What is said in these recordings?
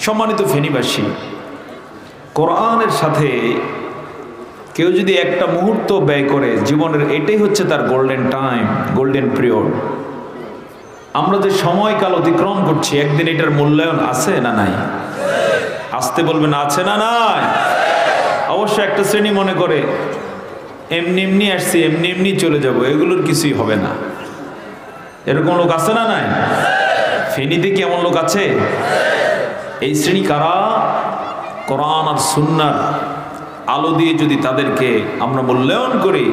সম্মানিত ফেনীবাসী, কোরআনের সাথে কেউ যদি একটা মুহূর্ত ব্যয় করে জীবনের, এটাই হচ্ছে তার গোল্ডেন টাইম, গোল্ডেন পিরিয়ড। আমরা যে সময়কাল অতিক্রম করছি, একদিন এটার মূল্যায়ন আছে না নাই? আসতে বলবেন আছে না নাই? অবশ্য একটা শ্রেণী মনে করে এমনি এমনি আসছি, এমনি এমনি চলে যাব, এগুলোর কিছুই হবে না। এরকম লোক আছে না নাই? ফেনীতে কি এমন লোক আছে? এই শ্রেণী কারা? কোরআন আর সুন্নাহর আলো দিয়ে যদি তাদেরকে আমরা মূল্যায়ন করি,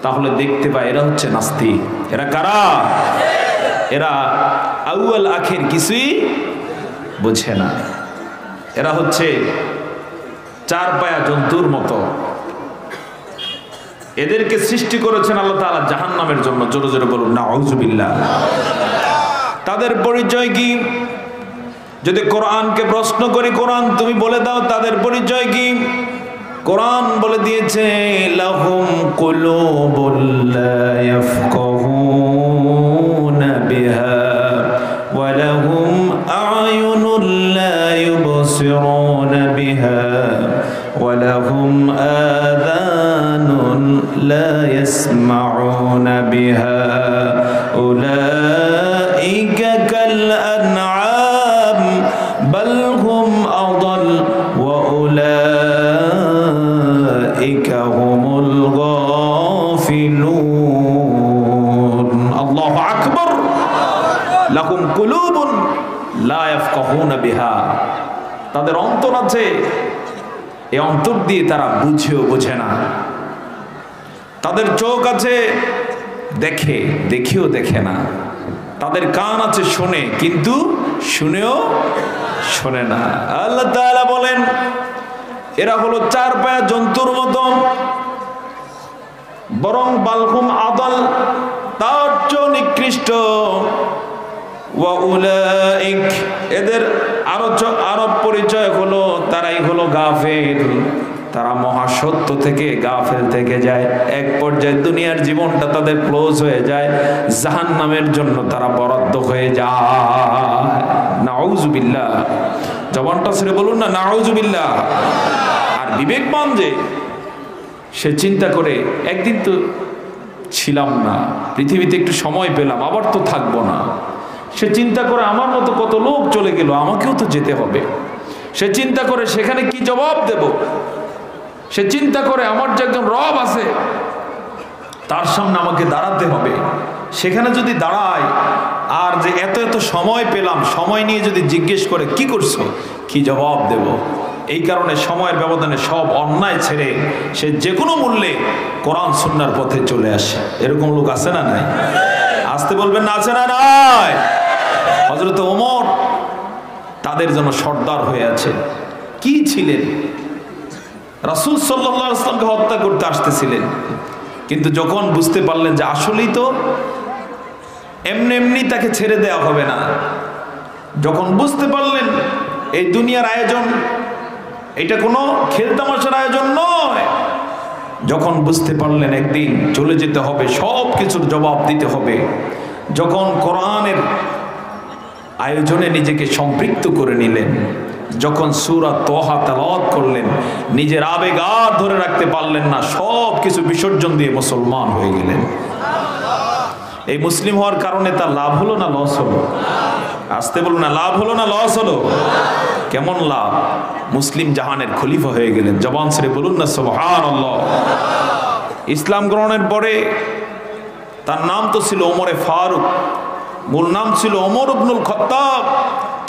তাহলে দেখতে পাই এরা হচ্ছে নাস্তিক। এরা কারা? এরা আউয়াল আখির কিছুই বোঝে না। এরা হচ্ছে চার পায়া জন্তুর মতো। এদেরকে সৃষ্টি করেছেন আল্লাহ তাআলা জাহান্নামের জন্য। জোরে জোরে বলুন নাউযুবিল্লাহ। তাদের পরিচয় কি? যদি কোরআনকে প্রশ্ন করি, কোরআন তুমি বলে দাও তাদের পরিচয় কি? কোরআন বলে দিয়েছে, লাহুম কুলুবুল লা ইয়াফকাহুনা বিহা ওয়া লাহুম আ'য়ুনুল লা ইউবসিরুনা বিহা ওয়া লাহুম আযানুন লা ইয়াসমাউনা বিহা উলাইকা কাল আনআম বাল হুম আদাল ওয়া উলাইকা হুমুল গাফিলুন। আল্লাহু আকবার। লাহুম কুলুবুন লা ইয়াফকাহুনা বিহা, তাদের অন্তর আছে, এই অন্তর দিয়ে তারা বুঝেও বোঝে না। তাদের চোখ আছে, দেখে, দেখেও দেখে না। তাদের কান আছে, শোনে, কিন্তু শুনেও শোনে না। আল্লাহ তাআলা বলেন এরা হলো চার পায়া জন্তুর মতো, বরং বালহুম আদাল, তার চেয়ে নিকৃষ্ট। ওয়া উলাইক, এদের আরো পরিচয় হলো তারাই হলো গাফিল। তারা মহাসত্য থেকে গাফিল থেকে যায়। এক পর্যায়ে দুনিয়ার জীবনটা তাদের ক্লোজ হয়ে যায়, জাহান্নামের জন্য তারা বরাদ্দ হয়ে যায়। নাউযুবিল্লাহ। জবানটা ছেড়ে বলুন না নাউযুবিল্লাহ। আর বিবেকবান যে, সে চিন্তা করে একদিন তো ছিলাম না, পৃথিবীতে একটু সময় পেলাম, আবার তো থাকবো না। সে চিন্তা করে আমার মতো কত লোক চলে গেল, আমাকেও তো যেতে হবে। সে চিন্তা করে সেখানে কি জবাব দেব। সে চিন্তা করে আমার যে একজন রব আছে, তার সামনে আমাকে দাঁড়াতে হবে। সেখানে যদি দাঁড়ায়, আর যে এত এত সময় পেলাম, সময় নিয়ে যদি জিজ্ঞেস করে কি করছো, কি জবাব দেব। এই কারণে সময়ের ব্যবধানে সব অন্যায় ছেড়ে সে যে কোনো মূল্যে কোরআন সুন্নাহর পথে চলে আসে। এরকম লোক আছে না নাই? আসতে বলবেন না আছে না নাই? হযরত ওমর তাদের জন্য সর্দার হয়ে আছে। কি ছিলেন? রাসূল সাল্লাল্লাহু আলাইহি ওয়াসাল্লামকে হত্যা করতে আসতেছিলেন, কিন্তু যখন বুঝতে পারলেন যে আসলেই তো এমনি এমনি তাকে ছেড়ে দেওয়া হবে না, যখন বুঝতে পারলেন এই দুনিয়ার আয়োজন এটা কোনো খেলতামাশার আয়োজন নয়, যখন বুঝতে পারলেন একদিন চলে যেতে হবে, সব কিছুর জবাব দিতে হবে, যখন কোরআনের আয়োজনে নিজেকে সম্পৃক্ত করে নিলেন, যখন সূরা তোহা তেলাওয়াত করলেন, নিজের আবেগ আর ধরে রাখতে পারলেন না, সব কিছু বিসর্জন দিয়ে মুসলমান হয়ে গেলেন। এই মুসলিম হওয়ার কারণে তার লাভ হলো না লস হলো? আসতে বলুন না, লাভ হলো না লস হলো? কেমন লাভ? মুসলিম জাহানের খলিফা হয়ে গেলেন। জবান ছেড়ে বলুন না সুবহানাল্লাহ। ইসলাম গ্রহণের পরে তার নাম তো ছিল ওমরে ফারুক, মূল নাম ছিল ওমর ইবনুল খাত্তাব,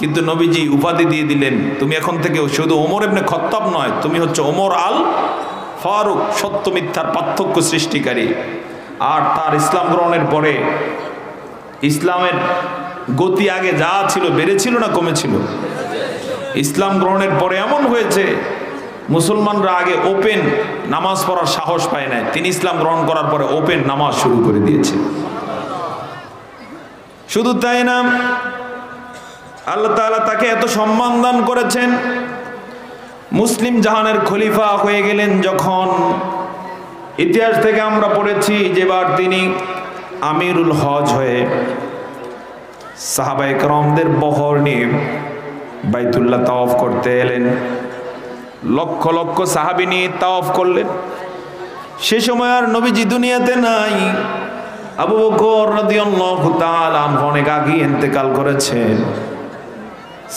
কিন্তু নবীজি উপাধি দিয়ে দিলেন তুমি এখন থেকে শুধু ওমর ইবনে খাত্তাব নয়, তুমি হচ্ছে ওমর আল ফারুক, সত্য মিথ্যার পার্থক্য সৃষ্টিকারী। আর তার ইসলাম গ্রহণের পরে ইসলামের গতি আগে যা ছিল বেড়েছিল না কমেছিল? ইসলাম গ্রহণের পরে এমন হয়েছে মুসলমানরা আগে ওপেন নামাজ পড়ার সাহস পায় না, তিনি ইসলাম গ্রহণ করার পরে ওপেন নামাজ শুরু করে দিয়েছে। শুধু তাই না, আল্লাহ তাআলা তাকে এত সম্মান দান করেছেন, মুসলিম জাহানের খলিফা হয়ে গেলেন যখন। ইতিহাস থেকে আমরা পড়েছি যেবার তিনি আমিরুল হজ হয়ে সাহাবায়ে কেরামদের বহর নিয়ে বাইতুল্লাহ তাওয়াফ করতে এলেন, লক্ষ লক্ষ সাহাবী নিয়ে তাওয়াফ করলেন। সে সময় আর নবীজি দুনিয়াতে নাই। আবু বকর রাদিয়াল্লাহু তাআলা আনহু অনেক আগে ইন্তেকাল করেছেন।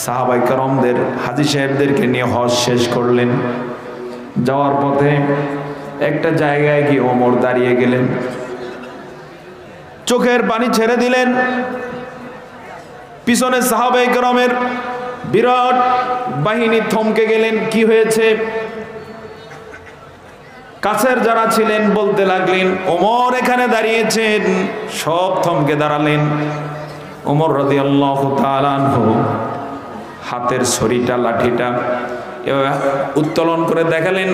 সাহাবায়ে কেরামদের, হাজী সাহেবদেরকে নিয়ে হজ শেষ করলেন। যাওয়ার পথে একটা জায়গায় গিয়ে ওমর দাঁড়িয়ে গেলেন, চোখের পানি ছেড়ে দিলেন। পিছনে সাহাবায়ে কেরামের বিরাট বাহিনী থমকে গেলেন। কি হয়েছে? কাছের যারা ছিলেন বলতে লাগলেন, ওমর এখানে দাঁড়িয়েছেন। সব থমকে দাঁড়ালেন। ওমর রাদিয়াল্লাহু তাআলা আনহু হাতের ছড়িটা, লাঠিটা উত্তোলন করে দেখালেন,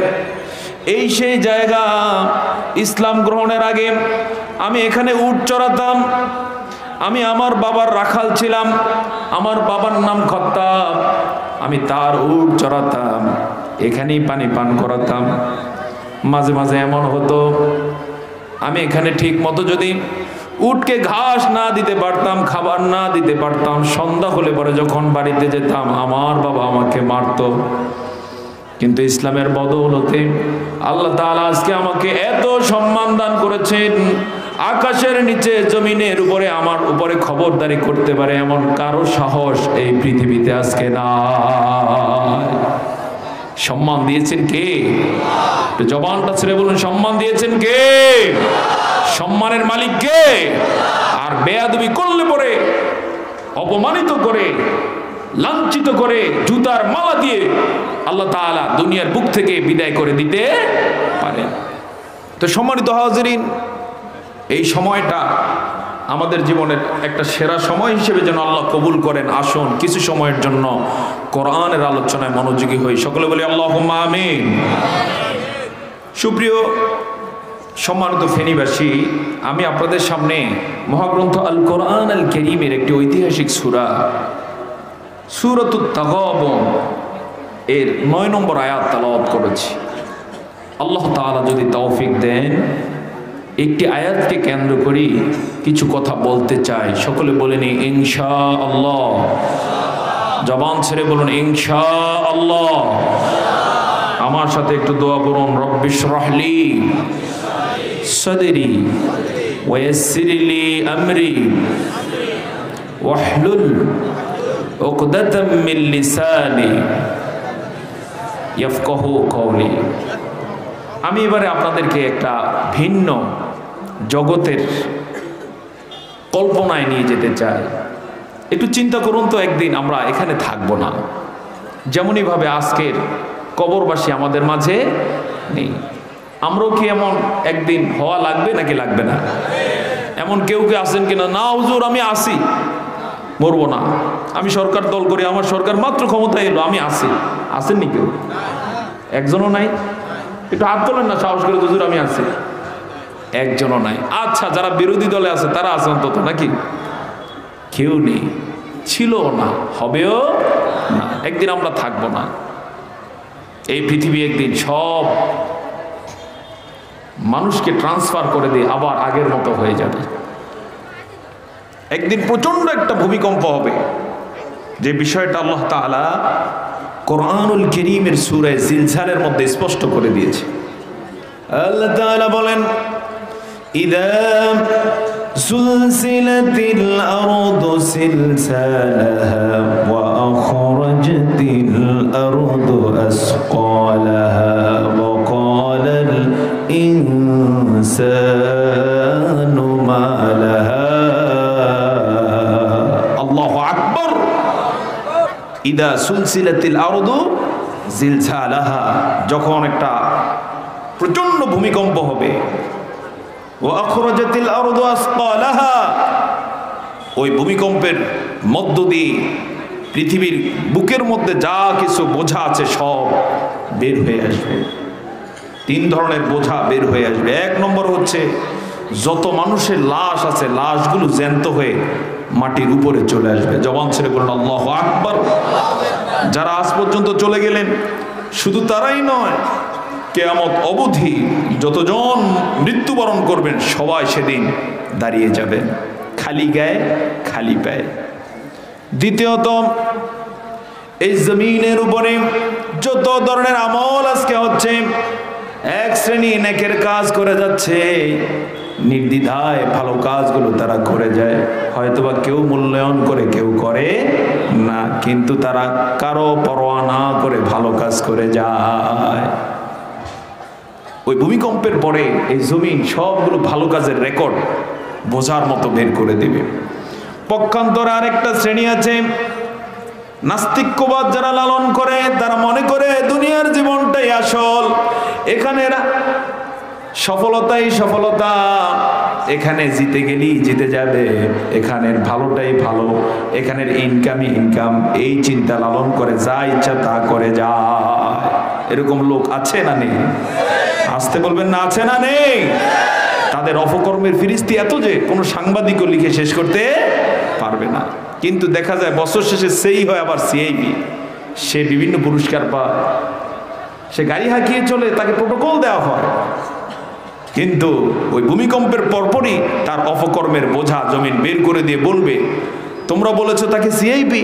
এই সেই জায়গা, ইসলাম গ্রহণের আগে আমি এখানে উট চড়াতাম। আমি আমার বাবার রাখাল ছিলাম। আমার বাবার নাম খত্তাব। আমি তার উট চড়াতাম, এখানেই পানি পান করাতাম। মাঝে মাঝে এমন হতো, আমি এখানে ঠিক মতো যদি উটকে ঘাস না দিতে পারতাম, খাবার না দিতে পারতাম, সন্ধ্যা হলে পরে যখন বাড়িতে যেতাম আমার বাবা আমাকে মারতো। কিন্তু ইসলামের বদৌলতে আল্লাহ তাআলা আজকে আমাকে এত সম্মান দান করেছেন, আকাশের নিচে জমিনের উপরে আমার উপরে খবরদারি করতে পারে এমন কারো সাহস এই পৃথিবীতে আজকে নাই। সম্মান দিয়েছেন কে? জবানটা ছেড়ে বলুন, সম্মান দিয়েছেন কে? সম্মানের মালিক কে? আর বেয়াদবি করলে পরে, অপমানিত করে, লাঞ্ছিত করে, জুতার মালা দিয়ে আল্লাহ তাআলা দুনিয়ার বুক থেকে বিদায় করে দিতে পারেন। তো সম্মানিত হাজিরিন, এই সময়টা আমাদের জীবনের একটা সেরা সময় হিসেবে যেন আল্লাহ কবুল করেন। আসুন কিছু সময়ের জন্য কোরআনের আলোচনায় মনোযোগী হই। সকলে বলি আল্লাহুম্মা আমিন। সুপ্রিয় সম্মানিত ফেনীবাসী, আমি আপনাদের সামনে মহাগ্রন্থ আল কোরআন আল কারীমের একটি ঐতিহাসিক সূরা, সূরাতুত তাগাবুন এর 9 নম্বর আয়াত তেলাওয়াত করেছি। আল্লাহ তাআলা যদি তৌফিক দেন, একটি আয়াতকে কেন্দ্র করি কিছু কথা বলতে চাই। সকলে বলেনি ইনশাআল্লাহ। জবান ছেড়ে বলুন ইনশাআল্লাহ। আমার সাথে একটু দোয়া করুন, রব্বিশরাহলি সাদরি ওয়ায়াসসিরলি আমরি ওয়াহলুল উকদাতাম মিন লিসানি ইয়াফকাহু কওলি। আমি এবারে আপনাদেরকে একটা ভিন্ন জগতের কল্পনায় নিয়ে যেতে চাই। একটু চিন্তা করুন তো, একদিন আমরা এখানে থাকবো না। যেমনইভাবে আজকের কবরবাসী আমাদের মাঝে নেই, আমরাও কি এমন একদিন হওয়া লাগবে নাকি লাগবে না? এমন কেউ কে আছেন কিনা, না হুজুর আমি আসি, মরবো না, আমি সরকার দল করি, আমার সরকার মাত্র ক্ষমতায় এলো, আমি আসি? আসেননি কেউ? একজনও নাই? একটু হাত তোলেন না সাহস করে, হুজুর আমি আছি। একজনও নাই। আচ্ছা, যারা বিরোধী দলে আছে তারা আছে অন্তত, নাকি? কেউ নেই, ছিল না, হবেও না। একদিন আমরা থাকবো না। এই পৃথিবী একদিন সব মানুষকে ট্রান্সফার করে দিয়ে আবার আগের মতো হয়ে যাবে। একদিন প্রচন্ড একটা ভূমিকম্প হবে, যে বিষয়টা আল্লাহ তাআলা কোরআনুল কারীমের সূরা জিলজালের মধ্যে স্পষ্ট করে দিয়েছে। আল্লাহ তাআলা বলেন, ইযা সুলসিলাতিল আরদু সিলসালাহা ওয়া আখরাজাতিল আরদু আসকালাহা ওয়া ক্বালাল ইনসানু মা লাহা। আল্লাহু আকবার। ইদা সুলসিলাতিল আরদু জিলজালাহা, যখন একটা প্রচন্ড ভূমিকম্প হবে, ওয়া আখরাজাতিল আরদু আসকালাহা, ওই ভূমিকম্পের মধ্য দিয়ে পৃথিবীর বুকের মধ্যে যা কিছু বোঝা আছে সব বের হয়ে আসবে। 3 ধরনের বোঝা বের হয়ে আসবে। 1 নম্বর হচ্ছে, যত মানুষের লাশ আছে লাশগুলো জ্যান্ত হয়ে মাটির উপরে চলে আসবে। জবান ছেড়ে বলুন আল্লাহু আকবার। যারা আজ পর্যন্ত চলে গেলেন, শুধু তারাই নয়, কিয়ামত অবধি যতজন মৃত্যুবরণ করবেন সবাই সেদিন দাঁড়িয়ে যাবেন খালি গায়ে খালি পায়ে। দ্বিতীয়ত, এই জমিনের উপরে যত ধরনের আমল আজকে হচ্ছে, এক শ্রেণী নেকের কাজ করে যাচ্ছে, নির্দ্বিধায় ভালো কাজগুলো তারা করে যায়, হয়তোবা কেউ মূল্যায়ন করে কেউ করে না, কিন্তু তারা কারো পরোয়া না করে ভালো কাজ করে যায়। ওই ভূমিকম্পের পরে এই জমিন সবগুলো ভালো কাজের রেকর্ড বোঝার মতো বের করে দেবে। পক্ষান্তরে আরেকটা শ্রেণী আছে, নাস্তিক্যবাদ যারা লালন করে, তারা মনে করে দুনিয়ার জীবনটাই আসল, এখানে সফলতাই সফলতা, এখানে জিতে গেলেই জিতে যাবে, এখানের ভালোটাই ভালো, এখানের ইনকামই ইনকাম, এই চিন্তা লালন করে যা ইচ্ছা তা করে যায়। এরকম লোক আছে না নেই? আসতে বলবেন না, আছে না নেই? তাদের অপকর্মের ফিরিস্তি এত যে কোনো সাংবাদিকও লিখে শেষ করতে পারবে না। কিন্তু দেখা যায় বছর শেষে সেই হয় আবার সিআইবি, সে বিভিন্ন পুরস্কার পায়, সে গাড়ি হাঁকিয়ে চলে, তাকে প্রোটোকল দেওয়া হয়, কিন্তু ওই ভূমিকম্পের পরপরই তার অপকর্মের বোঝা জমিন বের করে দিয়ে বলবে, তোমরা বলেছো তাকে সিআইবি,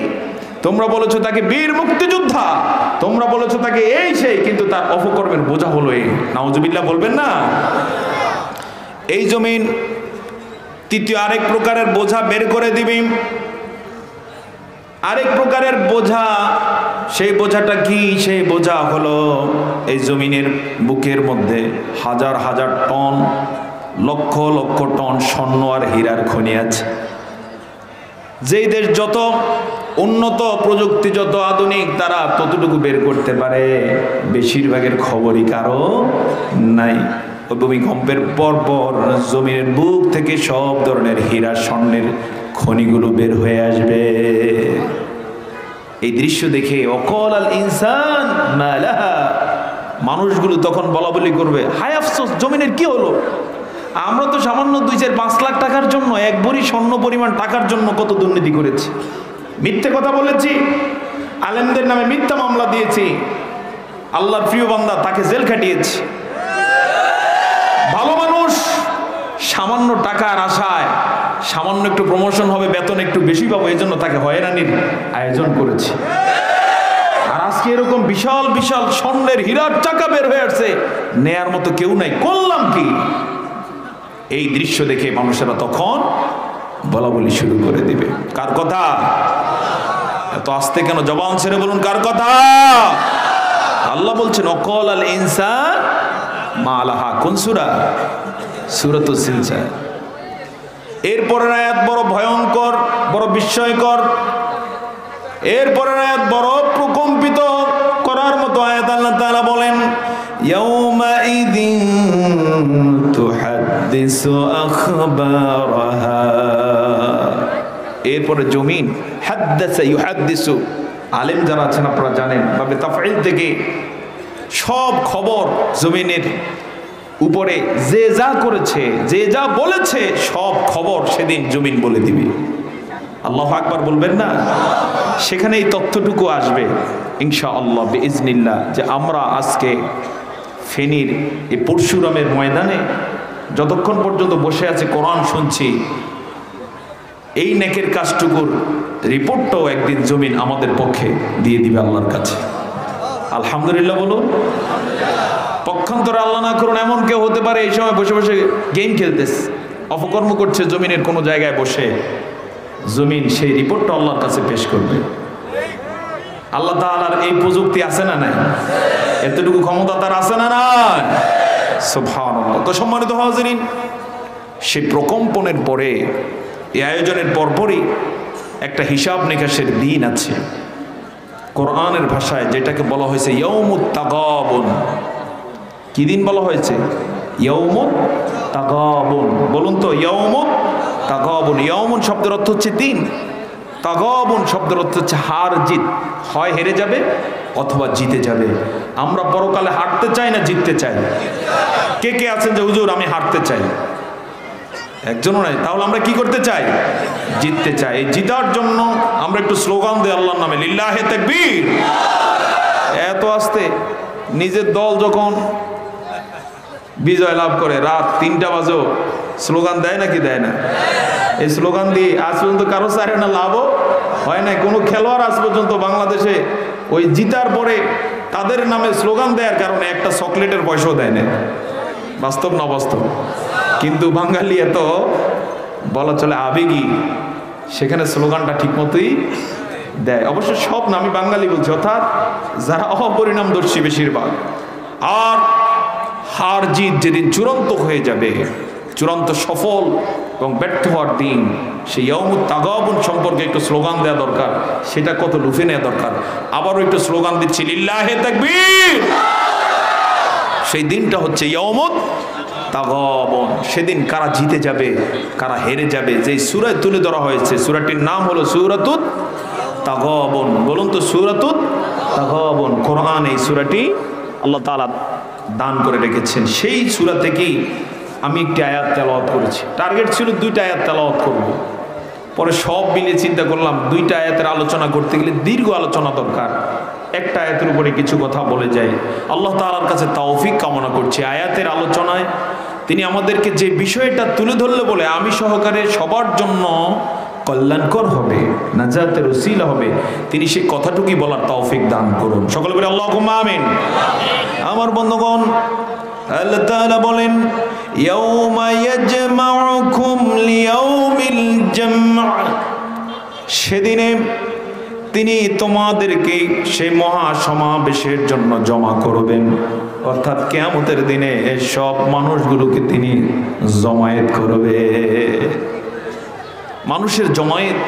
তোমরা বলেছো তাকে বীর মুক্তিযোদ্ধা, তোমরা বলেছো তাকে এই সেই, কিন্তু তার অপকর্মের বোঝা হলো এই। নাউজুবিল্লাহ বলবেন না? এই জমিন তৃতীয় আরেক প্রকারের বোঝা বের করে দিবি। আরেক প্রকারের বোঝা, সেই বোঝাটা কি? সেই বোঝা হলো এই জমিনের বুকের মধ্যে হাজার হাজার টন, লক্ষ লক্ষ টন স্বর্ণ আর হীরার খনি আছে। যেই দেশ যত উন্নত, প্রযুক্তি যত আধুনিক, তারা ততটুকু বের করতে পারে, বেশিরভাগের খবরই কারো নাই। ওই ভূমিকম্পের পরপর জমিনের বুক থেকে সব ধরনের হীরা স্বর্ণের খনিগুলো বের হয়ে আসবে। এই দৃশ্য দেখে অকল আল ইনসান মা লাহা, মানুষগুলো তখন বলা বলি করবে, হায় আফসোস, জমিনের কি হলো? আমরা তো সামান্য 2-4-5 লাখ টাকার জন্য, এক ভরি স্বর্ণ পরিমাণ টাকার জন্য কত দুর্নীতি করেছি, মিথ্যে কথা বলেছি, আলেমদের নামে মিথ্যা মামলা দিয়েছি, আল্লাহর প্রিয় বান্দা তাকে জেল খাটিয়েছি। ভালো মানুষ সামান্য টাকার আশায়, সামান্য একটু প্রমোশন হবে, বেতন একটু বেশি পাবো, এই জন্য তাকে হয়রানির আয়োজন করেছি। আর আজকে এরকম বিশাল বিশাল স্বর্ণের হীরার চাকা বের হয়ে আসছে, নেয়ার মতো কেউ নাই, করলাম কি? এই দৃশ্য দেখে মানুষেরা তখন বলা বলি শুরু করে দিবে। কার কথা? এত আস্তে কেন? জবান ছেড়ে বলুন, কার কথা? আল্লাহ বলছেন অকল আল ইনসান মা লাহা। কোন সূরা? সূরাতুস সিলসিলা। এরপরের আয়াত বড় ভয়ঙ্কর, বড় বিস্ময়কর। এরপরের আয়াত বড় প্রকম্পিত করার মতো আয়াত। আল্লাহ তাআলা বলেন, ইয়াউমাইযিন তুহাদ্দিসু আখবারাহা। এরপরে জমিন হাদ্দাসা ইউহাদ্দিসু, আলেম যারা আছেন আপনারা জানেন, বাবে তাফঈল থেকে সব খবর জমিনের উপরে যে যা করেছে, যে যা বলেছে, সব খবর সেদিন জমিন বলে দিবে। আল্লাহু আকবার বলবেন না? সেখানে এই তথ্যটুকু আসবে ইনশাআল্লাহ বিইজনিল্লাহ, যে আমরা আজকে ফেনীর এই পরশুরামের ময়দানে যতক্ষণ পর্যন্ত বসে আছে কোরআন শুনছি, এই নেকের কাজটুকুর রিপোর্টটাও একদিন জমিন আমাদের পক্ষে দিয়ে দিবে আল্লাহর কাছে। আলহামদুলিল্লাহ বলুন। পক্ষান্তরে আল্লাহ না করুন এমন কেউ হতে পারে এই সময় বসে বসে গেম খেলতেছে, অপকর্ম করছে জমিনের কোনো জায়গায় বসে, জমিন সেই রিপোর্টটা আল্লাহর কাছে পেশ করবে। আল্লাহ তাআলার এই প্রযুক্তি আছে না নাই? এতটুকু ক্ষমতা তার আছে না নাই? সুবহানাল্লাহ। তো সম্মানিত হাজিরিন, সেই প্রকম্পনের পরে, এই আয়োজনের পরপরই একটা হিসাব নিকাশের দিন আছে। কোরআনের ভাষায় যেটাকে বলা হয়েছে ইয়াউমুত তাগাবুন। কি দিন বলা হয়েছে? ইয়াউমুত তাগাবুন। বলুন তো, ইয়াউমুত তাগাবুন। ইয়াউমুন শব্দের অর্থ হচ্ছে দিন, তাগাবুন শব্দের অর্থ হচ্ছে হার জিত, হয় হেরে যাবে অথবা জিতে যাবে। আমরা পরকালে হারতে চাই না জিততে চাই? কে কে আছেন যে হুজুর আমি হারতে চাই? একজনও নাই। তাহলে আমরা কি করতে চাই? জিততে চাই। এই জিতার জন্য আমরা একটু স্লোগান দিই আল্লাহর নামে, লিল্লাহে তাকবীর। এত আস্তে নিজের দল যখন বিজয় লাভ করে, রাত 3টা বাজেও স্লোগান দেয় নাকি দেয় না? এই স্লোগান দিয়ে আজ পর্যন্ত কারো চারে না লাভও হয় নাই। কোনো খেলোয়াড় আজ পর্যন্ত বাংলাদেশে ওই জিতার পরে তাদের নামে স্লোগান দেওয়ার কারণে একটা চকলেটের পয়সাও দেয় না। বাস্তব না বাস্তব? কিন্তু বাঙালি এত বলা চলে আবেগী, সেখানে স্লোগানটা ঠিক মতোই দেয়। অবশ্য সব না, আমি বাঙালি বলছি, অর্থাৎ যারা অপরিণামদর্শী বেশিরভাগ। আর হার জিত যেদিন চূড়ান্ত হয়ে যাবে, চূড়ান্ত সফল এবং ব্যর্থ হওয়ার দিন, সেই ইয়াউমুত তাগাবুন সম্পর্কে একটু স্লোগান দেওয়া দরকার। সেটা কত লুফে নেওয়া দরকার। আবারও একটু স্লোগান দিচ্ছি, লিল্লাহে তাকবীর। সেই দিনটা হচ্ছে ইয়াউমুত তাগাবুন। সেদিন কারা জিতে যাবে, কারা হেরে যাবে, যেই সূরায় তুলে ধরা হয়েছে, সূরাটির নাম হলো সূরাতুত তাগাবুন। বলুন তো, সূরাতুত তাগাবুন। কোরআন এই সূরাটি আল্লাহ তাআলা দান করে রেখেছেন। সেই সূরা থেকেই আমি একটি আয়াত তেলাওয়াত করেছি। টার্গেট ছিল 2টা আয়াত তেলাওয়াত করব। পরে সব মিলিয়ে চিন্তা করলাম 2টা আয়াতের আলোচনা করতে গেলে দীর্ঘ আলোচনা দরকার। একটা আয়াতের উপরে কিছু কথা বলে যাই। আল্লাহ তাআলার কাছে তৌফিক কামনা করছি, আয়াতের আলোচনায় তিনি আমাদেরকে যে বিষয়টা তুলে ধরলে বলে আমি সহকারে সবার জন্য কল্যাণকর হবে, নাজাতের ওসিলা হবে, তিনি সেই কথাটুকুই বলার তৌফিক দান করুন। সকলে বলে আল্লাহুম্মা আমিন। আমার বন্ধুগণ, আল্লাহ তাআলা বলেন, ইয়াউমা ইয়াজমাউকুম লিয়াউমিল জামআ। সেদিনে তিনি তোমাদেরকে সেই মহা সমাবেশের জন্য জমা করবেন। অর্থাৎ কিয়ামতের দিনে সব মানুষগুলোকে তিনি জমায়েত করবে। মানুষের জমায়েত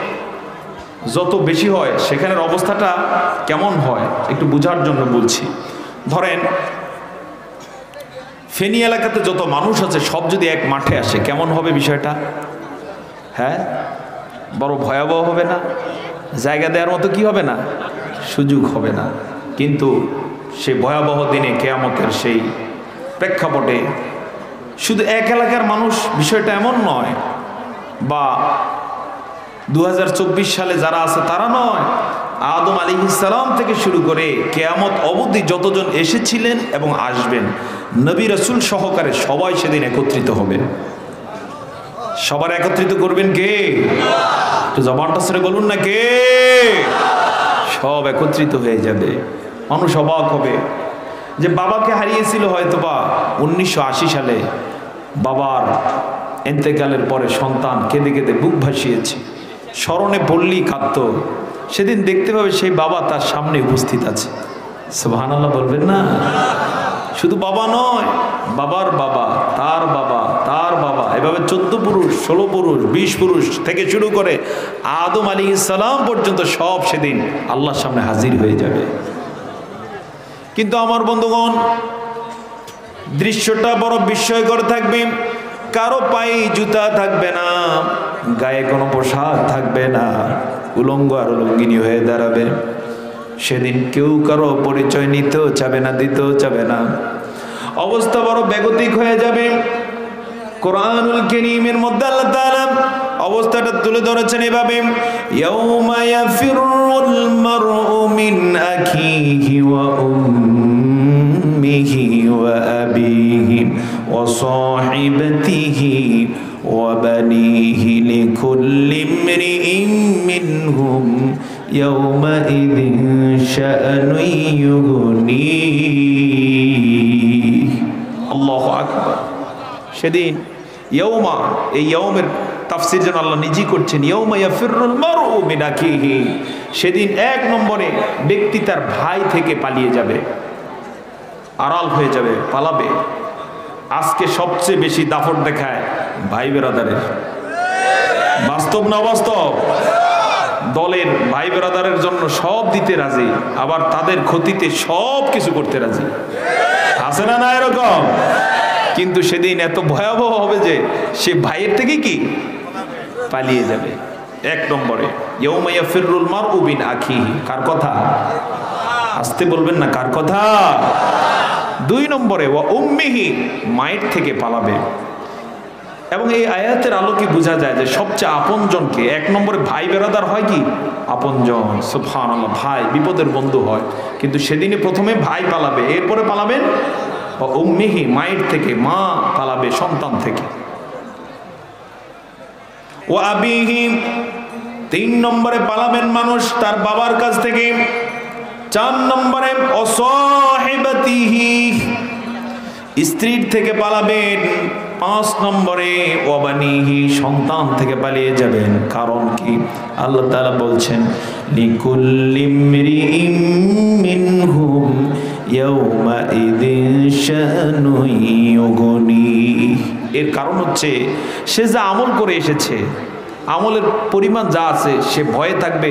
যত বেশি হয় সেখানের অবস্থাটা কেমন হয় একটু বোঝার জন্য বলছি। ধরেন ফেনী এলাকাতে যত মানুষ আছে সব যদি এক মাঠে আসে কেমন হবে বিষয়টা? হ্যাঁ, বড় ভয়াবহ হবে না? জায়গা দেওয়ার মতো কি হবে না, সুযোগ হবে না। কিন্তু সেই ভয়াবহ দিনে কিয়ামতের সেই প্রেক্ষাপটে শুধু এক এলাকার মানুষ বিষয়টা এমন নয়, বা 2024 সালে যারা আছে তারা নয়, আদম আলাইহিস সালাম থেকে শুরু করে কিয়ামত অবধি যতজন এসেছিলেন এবং আসবেন, নবী রাসূল সহকারে সবাই সেদিন একত্রিত হবেন। সবার একত্রিত করবেন কে? একটু জবানটা ছেড়ে বলুন না, কে? সব একত্রিত হয়ে যাবে। মানুষ অবাক হবে যে বাবাকে হারিয়েছিল হয়তোবা 1980 সালে, বাবার ইন্তেকালের পরে সন্তান কেঁদে কেঁদে বুক ভাসিয়েছে, স্মরণে পড়লেই কাঁদত। সেদিন দেখতে পাবে সেই বাবা তার সামনে উপস্থিত আছে। সুবহানাল্লাহ বলবেন না? শুধু বাবা নয়, বাবার বাবা, তার বাবা, তার বাবা, এভাবে 14 পুরুষ, 16 পুরুষ, 20 পুরুষ থেকে শুরু করে আদম আলাইহিস সালাম পর্যন্ত সব সেদিন আল্লাহর সামনে হাজির হয়ে যাবে। কিন্তু আমার বন্ধুগণ, দৃশ্যটা বড় বিস্ময়কর থাকবে। কারো পায়ে জুতা থাকবে না, গায়ে কোনো পোশাক থাকবে না, উলঙ্গ আর উলঙ্গিনী হয়ে দাঁড়াবে। সেদিন কেউ কারো পরিচয় নিতেও চাবে না, দিতেও চাবে না। অবস্থা বড় বেগতিক হয়ে যাবে। কোরআনুল কারীমের মধ্যে আল্লাহ তাআলা অবস্থাটা তুলে ধরেছেন এভাবে, ইয়াউমা ইয়াফিরুল মারউ মিন আখিহি ওয়া উম্মিহি ওয়া আবিহি ওয়া সাহিবাতিহি ওয়া বানিহি লিকুল্লি ইমরিইন মিনহুম ইয়াউমাইযিন শাআনুন ইউগনিহি। আল্লাহু আকবার। সেদিন ইয়াউমা, এই ইয়াউমের তাফসীর যেন আল্লাহ নিজেই করছেন, ইয়াউমা ইয়াফিরুল মারউ মিন আখিহি। সেদিন 1 নম্বরে ব্যক্তি তার ভাই থেকে পালিয়ে যাবে, আড়াল হয়ে যাবে, পালাবে। আজকে সবচেয়ে বেশি দাপট দেখায় ভাই বেরাদারের। বাস্তব না বাস্তব? দলের ভাই বেরাদারের জন্য সব দিতে রাজি, আবার তাদের ক্ষতিতে সব কিছু করতে রাজি। আছে না না এরকম? কিন্তু সেদিন এত ভয়াবহ হবে যে সে ভাইয়ের থেকে কি পালিয়ে যাবে। 1 নম্বরে ইয়াউমা ইয়াফিরুল মারউ মিন আখিহি। কার কথা? আসতে বলবেন না, কার কথা? 2 নম্বরে ওয়া উম্মিহি, মায়ের থেকে পালাবে। এবং এই আয়াতের আলোকে বোঝা যায় যে সবচেয়ে আপনজনকে, 1 নম্বরে ভাই বেরাদার হয় কি আপনজন। সুবহানাল্লাহ, ভাই বিপদের বন্ধু হয়। কিন্তু সেদিনে প্রথমে ভাই পালাবে, এরপরে পালাবেন উম্মিহি, মায়ের থেকে, মা পালাবে সন্তান থেকে। ও আবিহি, 3 নম্বরে পালাবেন মানুষ তার বাবার কাছ থেকে। 4 নম্বরে অসাহিবাতিহি, স্ত্রীর থেকে পালাবেন। 5 নম্বরে ওয়াবানিহি, সন্তান থেকে পালিয়ে যাবেন। কারণ কি? আল্লাহ তাআলা বলছেন লিকুল্লি ইমরিইম মিনহুম ইয়াউমাইযিন শানুন ইউগনি। এর কারণ হচ্ছে সে যা আমল করে এসেছে, আমলের পরিমাণ যা আছে, সে ভয়ে থাকবে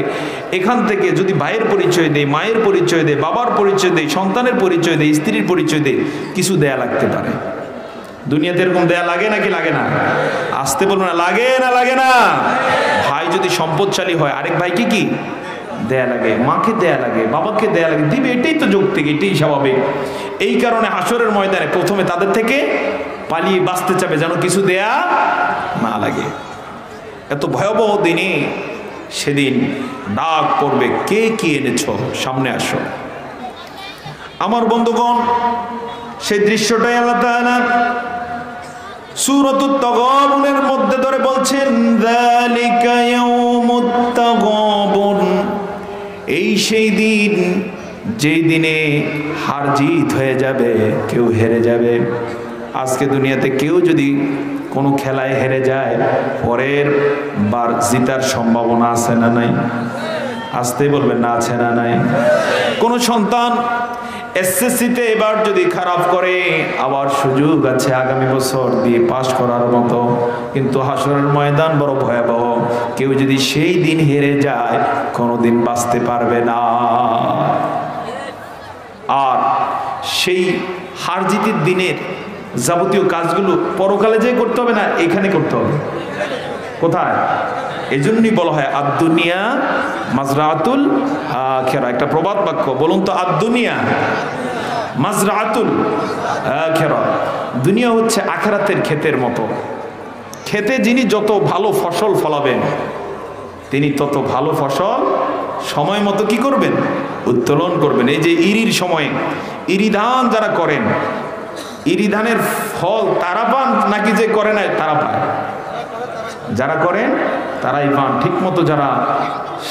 এখান থেকে যদি ভাইয়ের পরিচয় দেয়, মায়ের পরিচয় দেয়, বাবার পরিচয় দেয়, সন্তানের পরিচয় দেয়, স্ত্রীর পরিচয় দেয়, কিছু দেয়া লাগতে পারে। দুনিয়াতে এরকম দেয়া লাগে নাকি লাগে না? আসতে বলবো না, লাগে না লাগে না? ভাই যদি সম্পদশালী হয় আরেক ভাইকে কি দেয়া লাগে? মাকে দেয়া লাগে, বাবাকে দেয়া লাগে, দিবে। এটাই তো যৌক্তিক, এটাই স্বাভাবিক। এই কারণে হাসরের ময়দানে প্রথমে তাদের থেকে পালিয়ে বাঁচতে চাবে যেন কিছু দেয়া না লাগে। এত ভয়াবহ দিনে সেদিন ডাক পড়বে, কে কি এনেছ, সামনে আসো। আমার বন্ধুগণ, সেই দৃশ্যটাই আল্লাহ তাআলা সূরাতুত তাগাবুনের মধ্যে ধরে বলছেন, যালিকা ইয়াউমুত তাগাবুন, এই সেই দিন যেই দিনে হার জিত হয়ে যাবে, কেউ হেরে যাবে। আজকে দুনিয়াতে কেউ যদি কোনো খেলায় হেরে যায়, পরের বার জিতার সম্ভাবনা আছে না নাই? আসতেই বলবেন না, আছে না নাই? কোন সন্তান এসএসসিতে এবার যদি খারাপ করে, আবার সুযোগ আছে আগামী বছর দিয়ে পাশ করার মতো। কিন্তু হাসরের ময়দান বড় ভয়াবহ। কেউ যদি সেই দিন হেরে যায়, কোনোদিন বাঁচতে পারবে না। আর সেই হার জিতের দিনের যাবতীয় কাজগুলো পরকালে যে করতে হবে না, এখানে করতে হবে। কোথায়? এজন্যই বলা হয় আদ-দুনিয়া মাজরাতুল আখিরা। একটা প্রবাদ বাক্য, বলুন তো, আদ-দুনিয়া মাজরাতুল আখিরা। দুনিয়া হচ্ছে আখিরাতের ক্ষেতের মতো। ক্ষেতে যিনি যত ভালো ফসল ফলাবেন, তিনি তত ভালো ফসল সময় মতো কি করবেন? উত্তোলন করবেন। এই যে ইরির সময়ে ইরি ধান যারা করেন, ইরি ধানের ফল তারা পান নাকি যে করে না তারা পায়? যারা করেন তারাই পান। ঠিক মতো যারা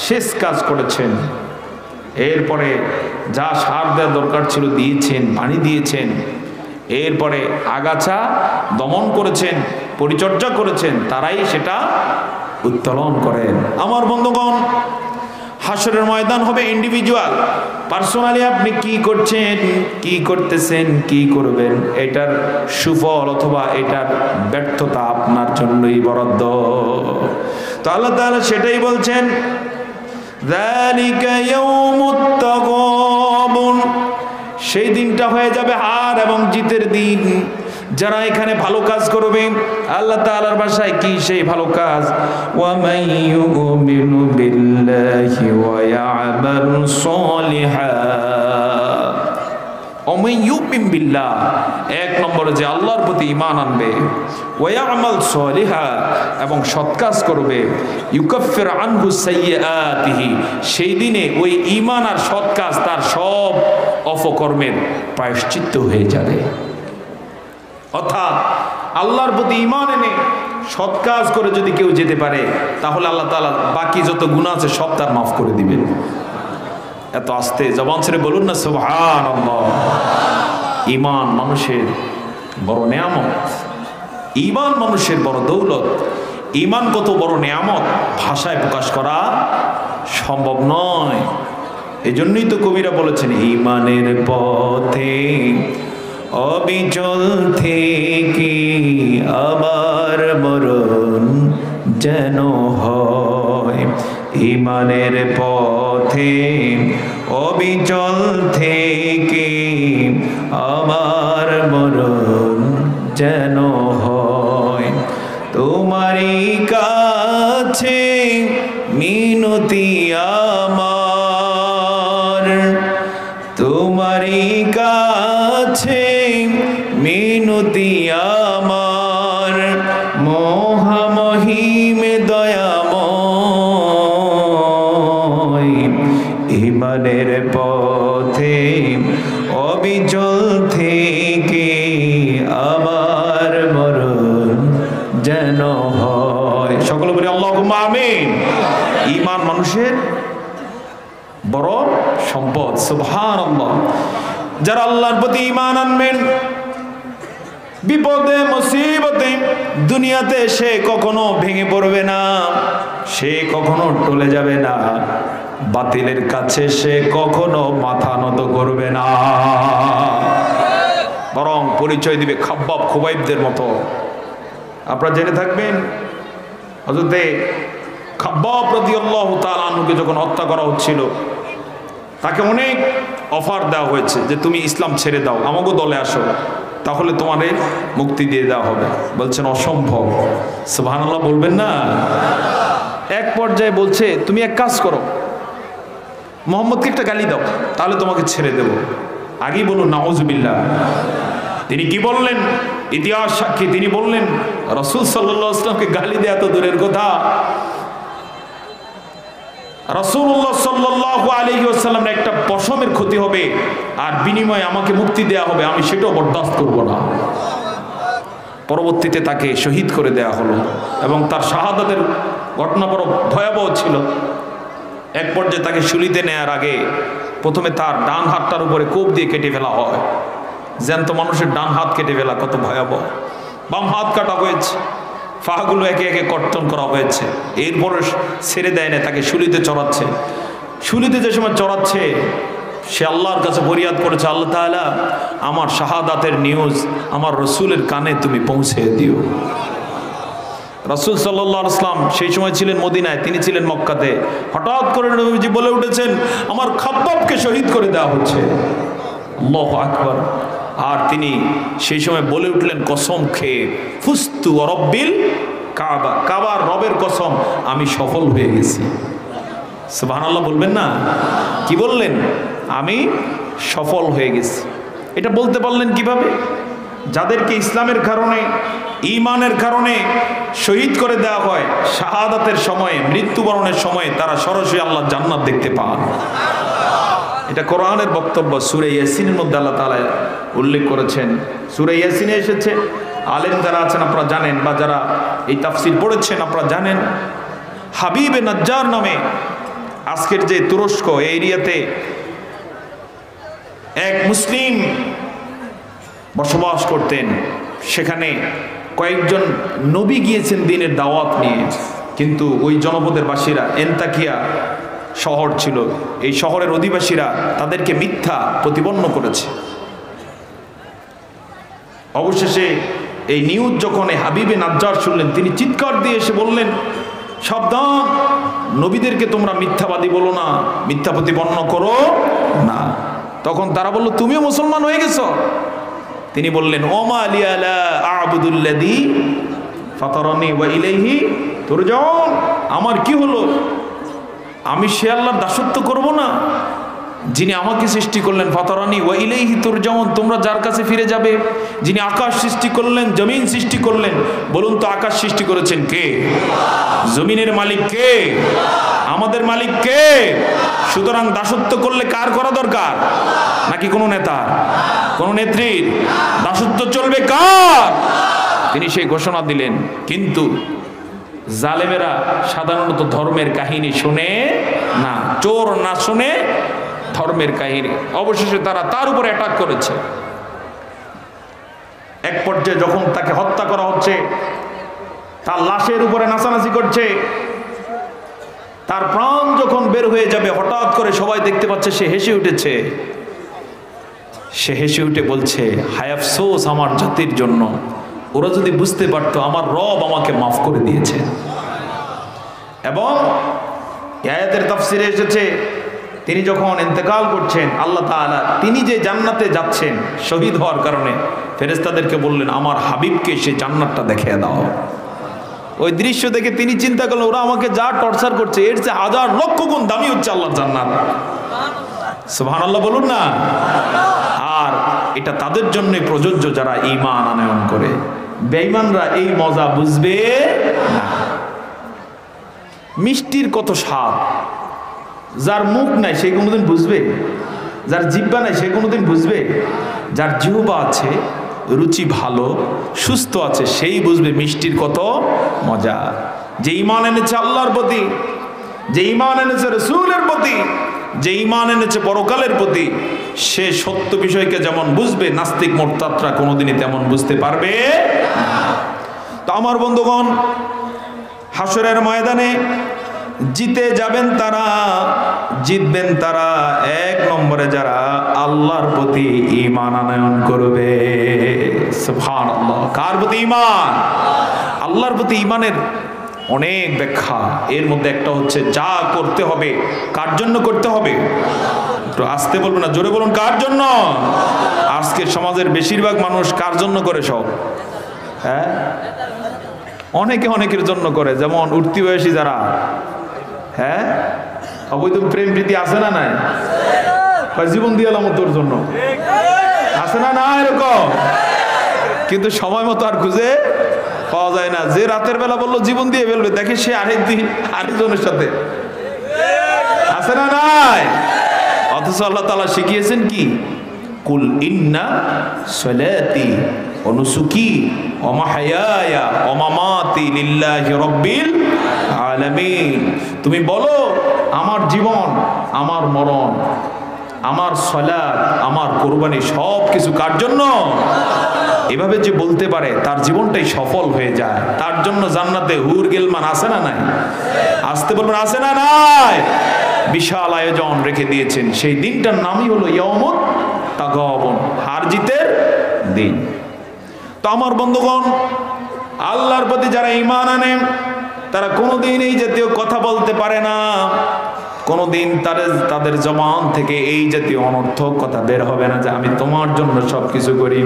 শেষ কাজ করেছেন, এরপরে যা সার দেওয়ার দরকার ছিল দিয়েছেন, পানি দিয়েছেন, এরপরে আগাছা দমন করেছেন, পরিচর্যা করেছেন, তারাই সেটা উত্তোলন করেন। আমার বন্ধুগণ, হাসরের ময়দান হবে ইন্ডিভিজুয়াল, পার্সোনালি। আপনি কি করছেন, কি করতেছেন, কি করবেন, এটার সুফল অথবা এটার ব্যর্থতা আপনার জন্যই বরাদ্দ। তো আল্লাহ তাআলা সেটাই বলছেন, যালিকা ইয়াউমুত তাগাবুন, সেই দিনটা হয়ে যাবে হার এবং জিতের দিন। যারা এখানে ভালো কাজ করবে, আল্লাহ তাআলার ভাষায় কি সেই ভালো কাজ? ওয়া মান ইউমিনু বিল্লাহি ওয়া ইয়ামালু সলিহা। ওয়া মান ইউমিন বিল্লাহ, এক নম্বরে যে আল্লাহর প্রতি ঈমান আনবে, ওয়া ইয়ামাল সলিহা, এবং সৎ কাজ করবে, ইউকাফির আনহু সাইয়্যাতিহি, সেই দিনে ওই ঈমান আর সৎ কাজ তার সব অপকর্মের প্রায়শ্চিত্ত হয়ে যাবে। অর্থাৎ আল্লাহর প্রতি ঈমান এনে সৎ কাজ করে যদি কেউ যেতে পারে, তাহলে আল্লাহ তাআলা বাকি যত গুনাহ আছে সব তার মাফ করে দিবেন। এত আস্তে জবান ছেড়ে বলুন না সুবহানাল্লাহ। ঈমান মানুষের বড় নেয়ামত, ঈমান মানুষের বড় দৌলত। ঈমান কত বড় নেয়ামত, ভাষায় প্রকাশ করা সম্ভব নয়। এই জন্যই তো কবিরা বলেছেন, ঈমানের পথে অবিচল থেকে আমার মরণ যেন হয়। ঈমানের পথে অবিচল থেকে আমার মরণ যেন হয়। তোমারই কাছে মিনতি আমার, তোমারই কাছে মিনতি আমার, মহামহিম দয়াময়। ঈমানের পথে অবিচল থেকে আমার মরণ যেন হয়। সকল বলি সুবহানাল্লাহ। যারা আল্লাহর প্রতি ঈমান আনবেন, বিপদে মুসিবতে দুনিয়াতে সে কখনো ভেঙে পড়বে না, সে কখনো টলে যাবে না, বাতিলের কাছে সে কখনো মাথা নত করবে না, বরং পরিচয় দিবে খাব্বাব খুবাইবদের মতো। আপনারা জেনে থাকবেন হযরতে খাব্বাব রাদিয়াল্লাহু তাআলা আনহুকে যখন হত্যা করা হচ্ছিল, তাকে অনেক অফার দেওয়া হয়েছে যে তুমি ইসলাম ছেড়ে দাও, আমাকে দলে আসো, তাহলে তোমাদের মুক্তি দিয়ে দেওয়া হবে। বলছেন অসম্ভব। সুবহানাল্লাহ বলবেন না? এক পর্যায়ে বলছে তুমি এক কাজ করো, মুহাম্মদকে একটা গালি দাও, তাহলে তোমাকে ছেড়ে দেব। আগেই বলুন নাউজুবিল্লাহ। তিনি কি বললেন? ইতিহাস সাক্ষী, তিনি বললেন রাসূল সাল্লাল্লাহু আলাইহি ওয়াসাল্লামকে গালি দেয়া তো দূরের কথা, রাসূলুল্লাহ সাল্লাল্লাহু আলাইহি ওয়াসাল্লামের একটা পশমের ক্ষতি হবে আর বিনিময়ে আমাকে মুক্তি দেয়া হবে, আমি সেটাও বরদাস্ত করব না। পরবর্তীতে তাকে শহীদ করে দেয়া হলো এবং তার শাহাদাতের ঘটনা বড় ভয়াবহ ছিল। এক পর্যায়ে তাকে শুলিতে নেয়ার আগে প্রথমে তার ডান হাতটার উপরে কোপ দিয়ে কেটে ফেলা হয়। জ্যান্ত মানুষের ডান হাত কেটে ফেলা কত ভয়াবহ। বাম হাত কাটা হয়েছে, ফাগুলো একে একে কর্তন করা হয়েছে। এরপরে ছেড়ে দেয় না, তাকে শুলিতে চড়াচ্ছে। শুলিতে যে সময় চড়াচ্ছে সে আল্লাহর কাছে ফরিয়াদ করেছে, আল্লাহ তাআলা আমার শাহাদাতের নিউজ আমার রসুলের কানে তুমি পৌঁছে দিও। রাসূল সাল্লাল্লাহু আলাইহি ওয়াসাল্লাম সেই সময় ছিলেন মদিনায়, তিনি ছিলেন মক্কাতে। হঠাৎ করে নবীজি বলে উঠেছেন আমার খাব্বাবকে শহীদ করে দেওয়া হচ্ছে। আল্লাহু আকবার। আর তিনি সেই সময় বলে উঠলেন কসম খেয়ে, ফুস্তু ওয়া রব্বিল কাবা, কাবার রবের কসম আমি সফল হয়ে গেছি। সুবহানাল্লাহ বলবেন না? কি বললেন? আমি সফল হয়ে গেছি। এটা বলতে পারলেন কিভাবে? যাদেরকে ইসলামের কারণে ঈমানের কারণে শহীদ করে দেওয়া হয়, শাহাদাতের সময়ে মৃত্যুবরণের সময়ে তারা সরাসরি আল্লাহর জান্নাত দেখতে পান। এটা কোরআনের বক্তব্য। সূরা ইয়াসিনের মধ্যে আল্লাহ তাআলা উল্লেখ করেছেন। সূরা ইয়াসিনে এসেছে, আলেম যারা আছেন আপনারা জানেন, বা যারা এই তাফসীর পড়েছেন আপনারা জানেন, হাবিবে নাজ্জার নামে আজকের যে তুরস্ক এই এরিয়াতে এক মুসলিম বসবাস করতেন। সেখানে কয়েকজন নবী গিয়েছেন দ্বীনের দাওয়াত নিয়ে, কিন্তু ওই জনপদের বাসীরা, এন্তাকিয়া শহর ছিল, এই শহরের অধিবাসীরা তাদেরকে মিথ্যা প্রতিপন্ন করেছে। অবশেষে এই নিউজ যখন হাবিবে নাজ্জার শুনলেন, তিনি চিৎকার দিয়ে এসে বললেন সাবধান, নবীদেরকে তোমরা মিথ্যাবাদী বলো না, মিথ্যা প্রতিপন্ন করো না। তখন তারা বলল তুমিও মুসলমান হয়ে গেছো? তিনি বললেন ওমা লিয়া লা আ'বুদুল্লাযী ফাতারানি ওয়া ইলাইহি তুরজাউন, আমার কি হলো, আমি সে আল্লাহর দাসত্ব করব না যিনি আমাকে সৃষ্টি করলেন। ফাতারানি ওয়া ইলাইহি তুরজাউন, তোমরা যার কাছে ফিরে যাবে, যিনি আকাশ সৃষ্টি করলেন, জমিন সৃষ্টি করলেন। বলুন তো আকাশ সৃষ্টি করেছেন কে? জমিনের মালিক কে? আমাদের মালিক কে? সুতরাং দাসত্ব করলে কার করা দরকার? নাকি কোনো নেতা, কোনো নেত্রীর? দাসত্ব চলবে কার? তিনি সেই ঘোষণা দিলেন। কিন্তু জালেমেরা সাধারণত ধর্মের কাহিনী শুনে না, চোর না শুনে ধর্মের কাহিনী। অবশেষে তারা তার উপরে অ্যাটাক করেছে। এক পর্যায়ে যখন তাকে হত্যা করা হচ্ছে, তার লাশের উপরে নাচানাচি করছে, তার প্রাণ যখন বের হয়ে যাবে, হঠাৎ করে সবাই দেখতে পাচ্ছে সে হেসে উঠেছে। সে হেসে উঠে বলছে হায় আফসোস আমার জাতির জন্য, ওরা যদি বুঝতে পারতো আমার রব আমাকে মাফ করে দিয়েছে। এবং আয়াতের তাফসিরে এসেছে তিনি যখন ইন্তেকাল করছেন, আল্লাহ তাআলা তিনি যে জান্নাতে যাচ্ছেন শহীদ হওয়ার কারণে, ফেরেশতাদেরকে বললেন আমার হাবিবকে সে জান্নাতটা দেখিয়ে দাও। ওই দৃশ্য দেখে তিনি চিন্তা করলেন ওরা আমাকে যা টর্চার করছে এর চেয়ে হাজার লক্ষ গুণ দামি হচ্ছে আল্লাহর জান্নাত। সুবহানাল্লাহ বলুন না। আর এটা তাদের জন্য প্রযোজ্য যারা ঈমান আনয়ন করে। বেঈমানরা এই মজা বুঝবে না। মিষ্টির কত স্বাদ, যার মুখ নাই সে কোনোদিন বুঝবে, যার জিহ্বা নাই সে কোনোদিন বুঝবে, যার জিহ্বা আছে, রুচি ভালো, সুস্থ আছে, সেই বুঝবে মিষ্টির কত মজা। যে ঈমান এনেছে আল্লাহর প্রতি, যে ঈমান এনেছে রাসূলের প্রতি, যে ঈমান এনেছে পরকালের প্রতি, সে সত্য বিষয়কে যেমন বুঝবে, নাস্তিক মুরতাদরা কোনোদিনই তেমন বুঝতে পারবে না। তো আমার বন্ধুগণ, হাসরের ময়দানে জিতে যাবেন তারা, জিতবেন তারা এক নম্বরে যারা আল্লাহর প্রতি ঈমান আনয়ন করবে। সুবহানাল্লাহ। কার প্রতি ঈমান? আল্লাহর প্রতি ঈমানের অনেক ব্যাখ্যা, এর মধ্যে একটা হচ্ছে যা করতে হবে কার জন্য করতে হবে? একটু আস্তে বলবেন না, জোরে বলুন, কার জন্য? আজকের সমাজের বেশিরভাগ মানুষ কার জন্য করে সব? হ্যাঁ, অনেকে অনেকের জন্য করে, যেমন উঠতি বয়সী যারা, হ্যাঁ, অবৈধ প্রেম প্রীতি আছে না নাই? জীবন দিয়ে এলাম তোর জন্য, আছে না না এরকম? কিন্তু সময় মতো আর খুঁজে পাওয়া যায় না। যে রাতের বেলা বললো জীবন দিয়ে ফেলবে, দেখে সে আরেকজনের সাথে, আছে না নাই? অথচ আল্লাহ তাআলা শিখিয়েছেন কি? কুল ইন্না সলাতি ওয়া নুসুকি ওয়া মাহইয়ায়া ওয়া মামাতি লিল্লাহি রাব্বিল আলামিন। তুমি বলো আমার জীবন, আমার মরণ, আমার সালাত, আমার কুরবানি সব কিছু কার জন্য? এভাবে যে বলতে পারে তার জীবনটাই সফল হয়ে যায়। তার জন্য জান্নাতে হুর গিলমান আছে না নাই? আসতে বলবেন, আছে না নাই? বিশাল আয়োজন রেখে দিয়েছেন। সেই দিনটার নামই হলো ইয়াউমুত তাগাবুন, হার জিতের দিন। তো আমার বন্ধুগণ, আল্লাহর প্রতি যারা ঈমান আনে তারা কোনোদিন এই জাতীয় কথা বলতে পারে না, কোনোদিন তাদের জবান থেকে এই জাতীয় অনর্থক কথা বের হবে না যে আমি তোমার জন্য সব কিছু করি।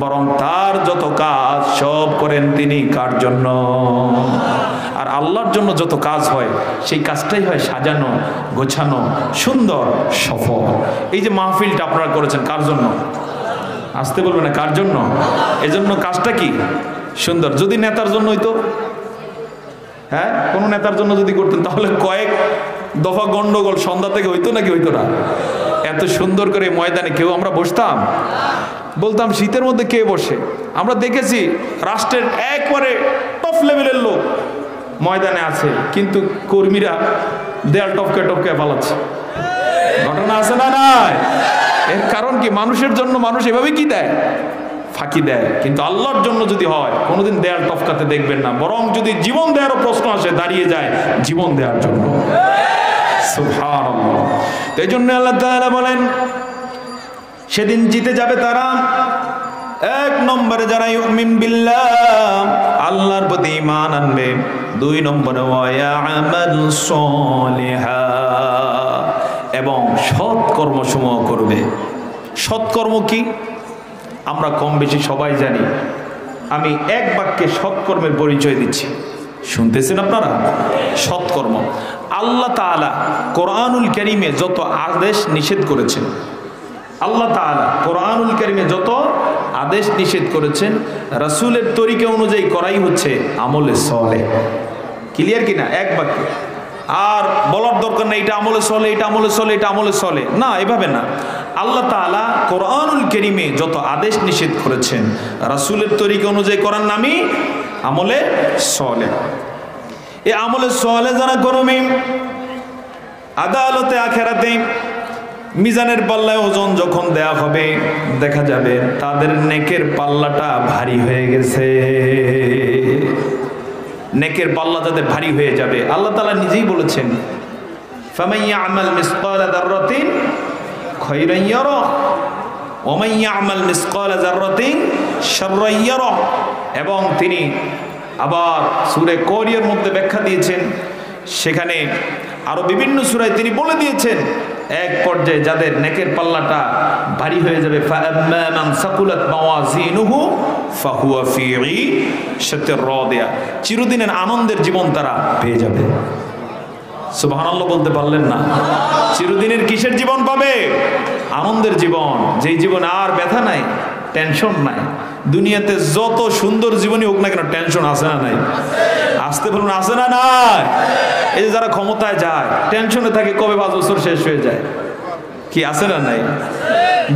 বরং তার যত কাজ সব করেন তিনি কার জন্য? আর আল্লাহর জন্য যত কাজ হয় সেই কাজটাই হয় সাজানো, গোছানো, সুন্দর, সফল। এই যে মাহফিলটা আপনারা করেছেন কার জন্য? আসতে বলবে না, কার জন্য? এজন্য কাজটা কি সুন্দর। যদি নেতার জন্য হইতো, হ্যাঁ, কোনো নেতার জন্য যদি করতেন তাহলে কয়েক দফা গন্ডগোল সন্ধ্যা থেকে হইতো নাকি হইতো না? এত সুন্দর করে ময়দানে কেউ আমরা বসতাম? বলতাম শীতের মধ্যে কে বসে? আমরা দেখেছি রাষ্ট্রের একবারে টপ লেভেলের লোক ময়দানে আছে, কিন্তু কর্মীরা দেয়াল টপকে টপকে পালাচ্ছে। ঘটনা আছে না নাই? এর কারণ কি? মানুষের জন্য মানুষ এভাবে কি দেয়? ফাঁকি দেয়। কিন্তু আল্লাহর জন্য যদি হয় কোনোদিন দেয়াল টপকাতে দেখবেন না, বরং যদি জীবন দেওয়ারও প্রশ্ন আসে দাঁড়িয়ে যায় জীবন দেওয়ার জন্য। সুবহানাল্লাহ। এই জন্য আল্লাহ তাআলা বলেন সেদিন জিতে যাবে তারা এক নম্বরে যারা ইউমিন বিল্লাহ, আল্লাহর প্রতি ঈমান আনবে। দুই নম্বরে ওয়া ইয়ামাল সলিহা, এবং সৎ কর্মসমূহ করবে। সৎকর্ম কি আমরা কম বেশি সবাই জানি। আমি এক বাক্যে সৎকর্মের পরিচয় দিচ্ছি, শুনতেছেন আপনারা? সৎকর্ম আল্লাহ তাআলা কোরআনুল কারীমে যত আদেশ নিষেধ করেছেন, আল্লাহ তাআলা কোরআনুল কারীমে যত আদেশ নিষেধ করেছেন, রাসূলের তরিকা অনুযায়ী করাই হচ্ছে আমলে সলেহ। ক্লিয়ার কিনা? এক বাক্যে। আর বলার দরকার নেই এটা আমলে চলে, এটা আমলে চলে, এটা আমলে চলে না, এভাবে না। আল্লাহ তাআলা কোরআনুল কারীমে যত আদেশ নিষেধ করেছেন রাসূলের তরিকা অনুযায়ী করার নামই আমলে সলেহ। এই আমলে সলেহ যারা করবে আদালতে আখিরাতে মিজানের পাল্লায় ওজন যখন দেয়া হবে দেখা যাবে তাদের নেকের পাল্লাটা ভারী হয়ে গেছে। নেকের পাল্লা তাদের ভারী হয়ে যাবে। আল্লাহ তাআলা নিজেই বলেছেন ফামান ইয়ামাল মিসকালা যাররাতিন খায়রান ইয়ারা ওয়া মান ইয়ামাল মিসকালা যাররাতিন শাররান ইয়ারা। এবং তিনি আবার সূরা কোরিয়ার মধ্যে ব্যাখ্যা দিয়েছেন, সেখানে আরো বিভিন্ন সূরায় তিনি বলে দিয়েছেন এক পর্যায়ে যাদের নেকের পাল্লাটা ভারী হয়ে যাবে ফাআম্মা মান সাকুলাত মাওয়াজিনুহু ফাহুয়া ফি ঈশাতির রাদিয়া, চিরদিনের আনন্দের জীবন তারা পেয়ে যাবে। সুবহানাল্লাহ বলতে পারলেন না? চিরদিনের কিসের জীবন পাবে? আনন্দের জীবন, যেই জীবনে আর ব্যথা নাই, টেনশন নাই। দুনিয়াতে যত সুন্দর জীবনই হোক না কেন টেনশন আছে না নাই? আসতে বলুন, আছে না নাই? এই যে যারা ক্ষমতায় যায় টেনশনে থাকে কবে 5 বছর শেষ হয়ে যায়, কি আছে না নাই?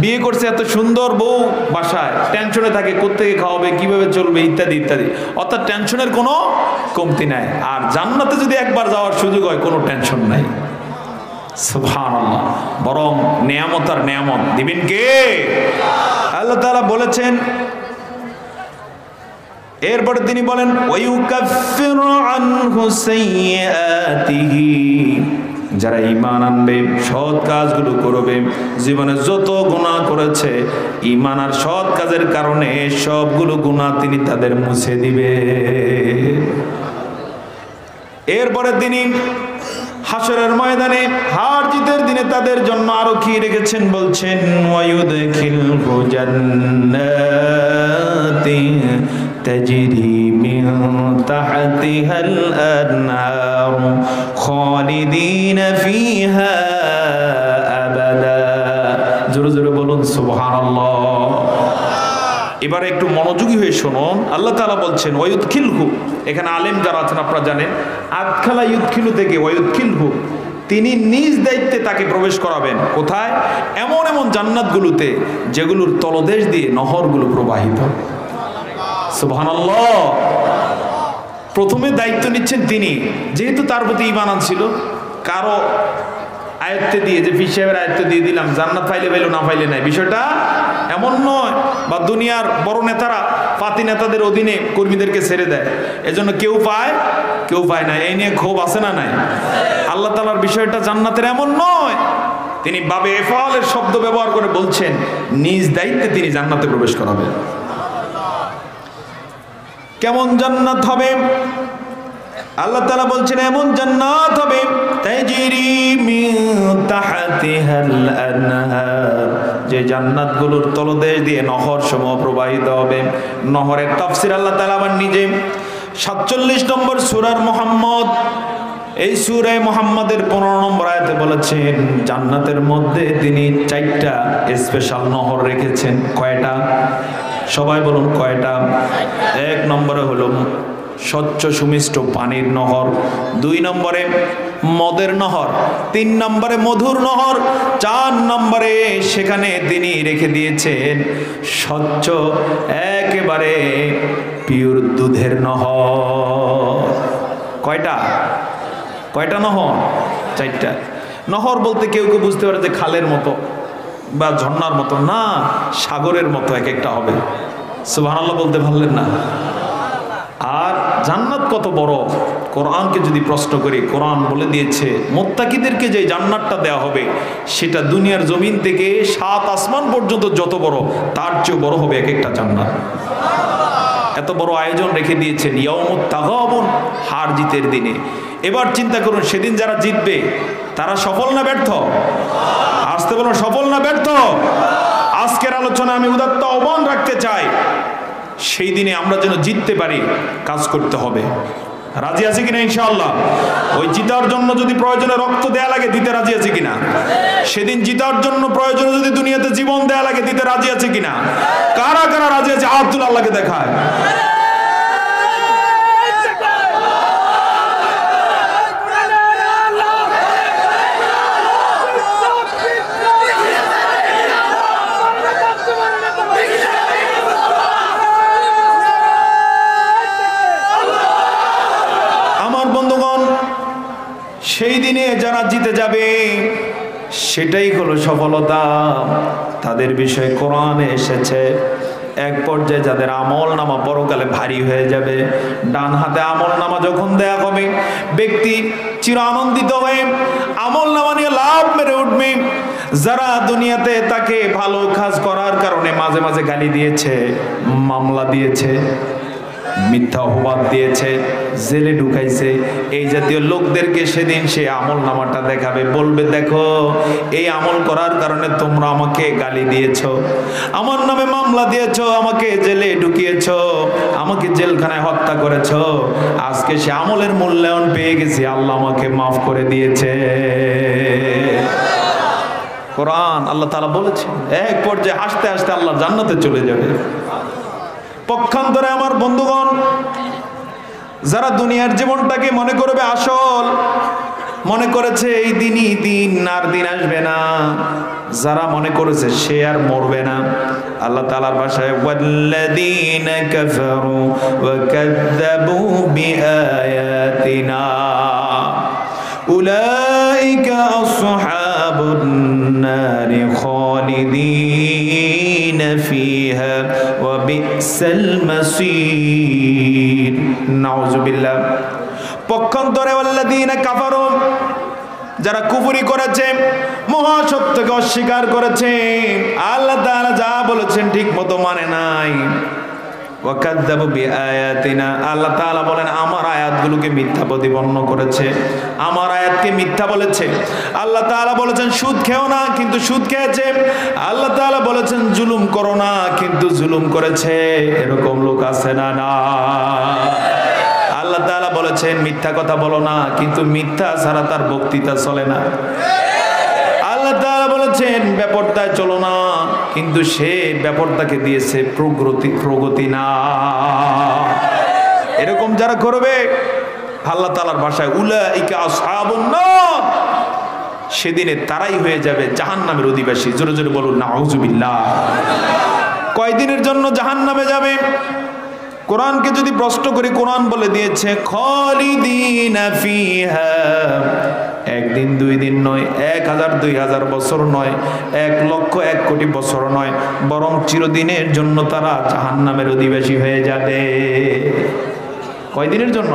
বিয়ে করছে এত সুন্দর বউ বাসায়, টেনশনে থাকে কোত্থেকে খাওয়াবে, কিভাবে চলবে, ইত্যাদি ইত্যাদি। অর্থাৎ টেনশনের কোনো কমতি নাই। আর জান্নাতে যদি একবার যাওয়ার সুযোগ হয় কোনো টেনশন নাই। সুবহানাল্লাহ। বরং নেয়ামত আর নেয়ামত দিবেন কে? আল্লাহ তাআলা বলেছেন। এরপরে তিনি বলেন ওয়ায়ুকাফিরু আনহু সাইয়্যাতিহি, যারা ঈমান আনবে, সৎ কাজগুলো করবে, জীবনে যত গুনাহ করেছে ঈমান আর সৎ কাজের কারণে সবগুলো গুনাহ তিনি তাদের মুছে দিবে। এরপরে তিনি হাসরের ময়দানে হার জিতের দিনে তাদের জন্য আরো কি রেখেছেন বলছেন ওয়ায়ুদখিলহু জান্নাতিন তাজরি মিন তাহতিহাল আনহার খালিদিন ফিহা আবাদা। জোরে জোরে বলুন সুবহানাল্লাহ। এবারে একটু মনোযোগী হয়ে শুনুন। আল্লাহ তাআলা বলছেন ওয়ায়ুদখিলহু, এখানে আলেম যারা আছেন আপনারা জানেন আদখালা ইউদখিলু থেকে ওয়ায়ুদখিলহু, তিনি নিজ দায়িত্বে তাকে প্রবেশ করাবেন। কোথায়? এমন এমন জান্নাতগুলোতে যেগুলোর তলদেশ দিয়ে নহরগুলো প্রবাহিত। সুবহানাল্লাহ। প্রথমে দায়িত্ব নিচ্ছেন তিনি, যেহেতু তার প্রতি ঈমান ছিল, কারো আয়ত্তে দিয়ে, যে পীর সাহেবের আয়ত্তে দিয়ে দিলাম, জান্নাত পাইলে পাইলো না পাইলে নাই, বিষয়টা এমন নয়। বা দুনিয়ার বড় নেতারা পাতি নেতাদের অধীনে কর্মীদেরকে ছেড়ে দেয়, এজন্য কেউ পায় কেউ পায় না, এই নিয়ে ক্ষোভ আছে না নাই? আল্লাহ তাআলার বিষয়টা জান্নাতের এমন নয়। তিনি বাবে এফালের শব্দ ব্যবহার করে বলছেন নিজ দায়িত্বে তিনি জান্নাতে প্রবেশ করাবেন। কেমন জান্নাত হবে? আল্লাহ তাআলা বলছেন এমন জান্নাত হবে তাজরি মিন তাহতিহাল আনহার, যে জান্নাতগুলোর তলদেশ দিয়ে নহর সমূহ প্রবাহিত হবে। নহরের তাফসীর আল্লাহ তাআলা আবার নিজে 47 নম্বর সূরার মুহাম্মদ, এই সূরা মুহাম্মাদের 15 নম্বর আয়াতে বলেছেন জান্নাতের মধ্যে তিনি 4টা স্পেশাল নহর রেখেছেন। কয়টা? সবাই বলুন কয়টা? 1 নম্বরে হলো স্বচ্ছ সুমিষ্ট পানির নহর, 2 নম্বরে মদের নহর, 3 নম্বরে মধুর নহর, 4 নম্বরে সেখানে তিনি রেখে দিয়েছেন স্বচ্ছ একেবারে পিওর দুধের নহর। কয়টা? কয়টা নহর? 4টা। নহর বলতে কেউ কেউ বুঝতে পারে যে খালের মতো বা ঝর্ণার মতো, না, সাগরের মতো এক একটা হবে। সুবহানাল্লাহ বলতে পারলেন না? আর জান্নাত কত বড়, কোরআনকে যদি প্রশ্ন করি, কোরআন বলে দিয়েছে মুত্তাকিদেরকে যে জান্নাতটা দেওয়া হবে সেটা দুনিয়ার জমিন থেকে 7 আসমান পর্যন্ত যত বড়, তার চেয়ে বড় হবে এক একটা জান্নাত। এত বড় আয়োজন রেখে দিয়েছেন ইয়াউমুত তাগাবুন, হার জিতের দিনে। এবার চিন্তা করুন সেদিন যারা জিতবে তারা সফল না ব্যর্থ? আসতে বলুন সফল না ব্যর্থ? আজকের আলোচনা আমি উদাত্ত আহ্বান রাখতে চাই, সেই দিনে আমরা যেন জিততে পারি কাজ করতে হবে। রাজি আছে কিনা ইনশাআল্লাহ? ওই জিতার জন্য যদি প্রয়োজনে রক্ত দেয়া লাগে দিতে রাজি আছে কিনা? সেদিন জিতার জন্য প্রয়োজনে যদি দুনিয়াতে জীবন দেয়া লাগে দিতে রাজি আছে কিনা? কারা কারা রাজি আছে আব্দুল আল্লাহকে দেখায়। সেই দিনে যারা জিতে যাবে সেটাই হলো সফলতা। তাদের বিষয়ে কোরআনে এসেছে এক পর্যায়ে যাদের আমল নামা পরকালে ভারী হয়ে যাবে, ডান হাতে আমল নামা যখন দেয়া হবে ব্যক্তি চির আনন্দিত হয়ে আমল নামা নিয়ে লাভ মেরে উঠবে। যারা দুনিয়াতে তাকে ভালো কাজ করার কারণে মাঝে মাঝে গালি দিয়েছে, মামলা দিয়েছে, মিথ্যা অপবাদ দিয়েছে, জেলে ঢুকাইছে, এই জাতীয় লোকদেরকে সেদিন সে আমল নামাটা দেখাবে, বলবে দেখো এই আমল করার কারণে তোমরা আমাকে গালি দিয়েছো, আমার নামে মামলা দিয়েছো, আমাকে জেলে ঢুকিয়েছো, আমাকে জেলখানায় হত্যা করেছো, আজকে সে আমলের মূল্যায়ন পেয়ে গেছি, আল্লাহ আমাকে মাফ করে দিয়েছে। কোরআন আল্লাহ তাআলা বলেছে এক পর্যায়ে হাসতে হাসতে আল্লাহ জান্নাতে চলে যাবে। পক্ষান্তরে আমার বন্ধুগণ, যারা দুনিয়ার জীবনটাকে মনে করবে আসল, মনে করেছে এই দিনই দিন, আর দিন আসবে না, যারা মনে করেছে সে আর মরবে না, আল্লাহ তাআলার ভাষায় ওয়াল্লাযীনা কাফারু ওয়া কাযযাবু বিআয়াতিনা উলাইকা উলাইকা আসহাবুন নারি খালিদিনা ফিহা ওয়া বিসাল মাসীর। নাউযুবিল্লাহ। পক্ষান্তরে ওয়াল্লাযীনা কাফারু, যারা কুফরি করেছে, মহাসত্যকে অস্বীকার করেছে, আল্লাহ তাআলা যা বলেছেন ঠিক মতো মানে নাই, ওয়াকাযযাবু বিআয়াতিনা, আল্লাহ তাআলা বলেন আমার আয়াতগুলোকে মিথ্যা প্রতিপন্ন করেছে, আমার আয়াতকে মিথ্যা বলেছে। আল্লাহ তাআলা বলেছেন সুদ খেও না, কিন্তু সুদ খেয়েছে। আল্লাহ তাআলা বলেছেন জুলুম করো না, কিন্তু জুলুম করেছে। এরকম লোক আছে না? না। আল্লাহ তাআলা বলেছেন মিথ্যা কথা বলো না, কিন্তু মিথ্যা ছাড়া তার বক্তৃতা চলে না। আল্লাহ তাআলা বলেছেন বেপরদায় চলো না, কিন্তু সে বেপরদাকে দিয়েছে প্রগতি না। এরকম যারা করবে, আল্লাহ তাআলার ভাষায় উলাইকা আসহাবুন নার, সেদিনে তারাই হয়ে যাবে জাহান্নামের অধিবাসী। জোরে জোরে বলুন নাউযুবিল্লাহ। কয়দিনের জন্য জাহান্নামে যাবে? কোরআনকে যদি প্রশ্ন করি, কোরআন বলে দিয়েছে খালিদিনা ফিহা, একদিন দুই দিন নয়, 1000 2000 বছর নয়, 1 লক্ষ 1 কোটি বছর নয়, বরং চিরদিনের জন্য তারা জাহান্নামের অধিবাসী হয়ে যাবে। কয়দিনের জন্য?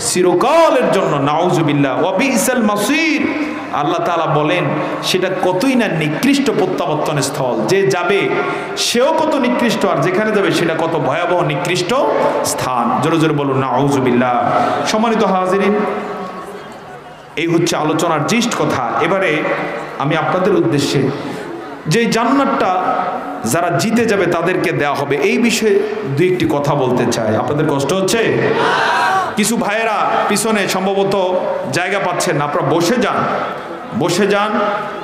চিরকালের জন্য। নাউযুবিল্লাহ। ওয়া বিসাল মাসীর, আল্লাহ তাআলা বলেন সেটা কতই না নিকৃষ্ট প্রত্যাবর্তন স্থল। যে যাবে সেও কত নিকৃষ্ট, আর যেখানে যাবে সেটা কত ভয়াবহ নিকৃষ্ট স্থান। জোরে জোরে বলুন নাউযুবিল্লাহ। সম্মানিত হাজিরিন, এই হচ্ছে আলোচনার জিস্ট কথা। এবারে আমি আপনাদের উদ্দেশ্যে যে জান্নাতটা যারা জিতে যাবে তাদেরকে দেওয়া হবে, এই বিষয়ে দুই একটি কথা বলতে চাই। আপনাদের কষ্ট হচ্ছে? কিছু ভাইয়েরা পিছনে সম্ভবত জায়গা পাচ্ছেন না, আপনারা বসে যান।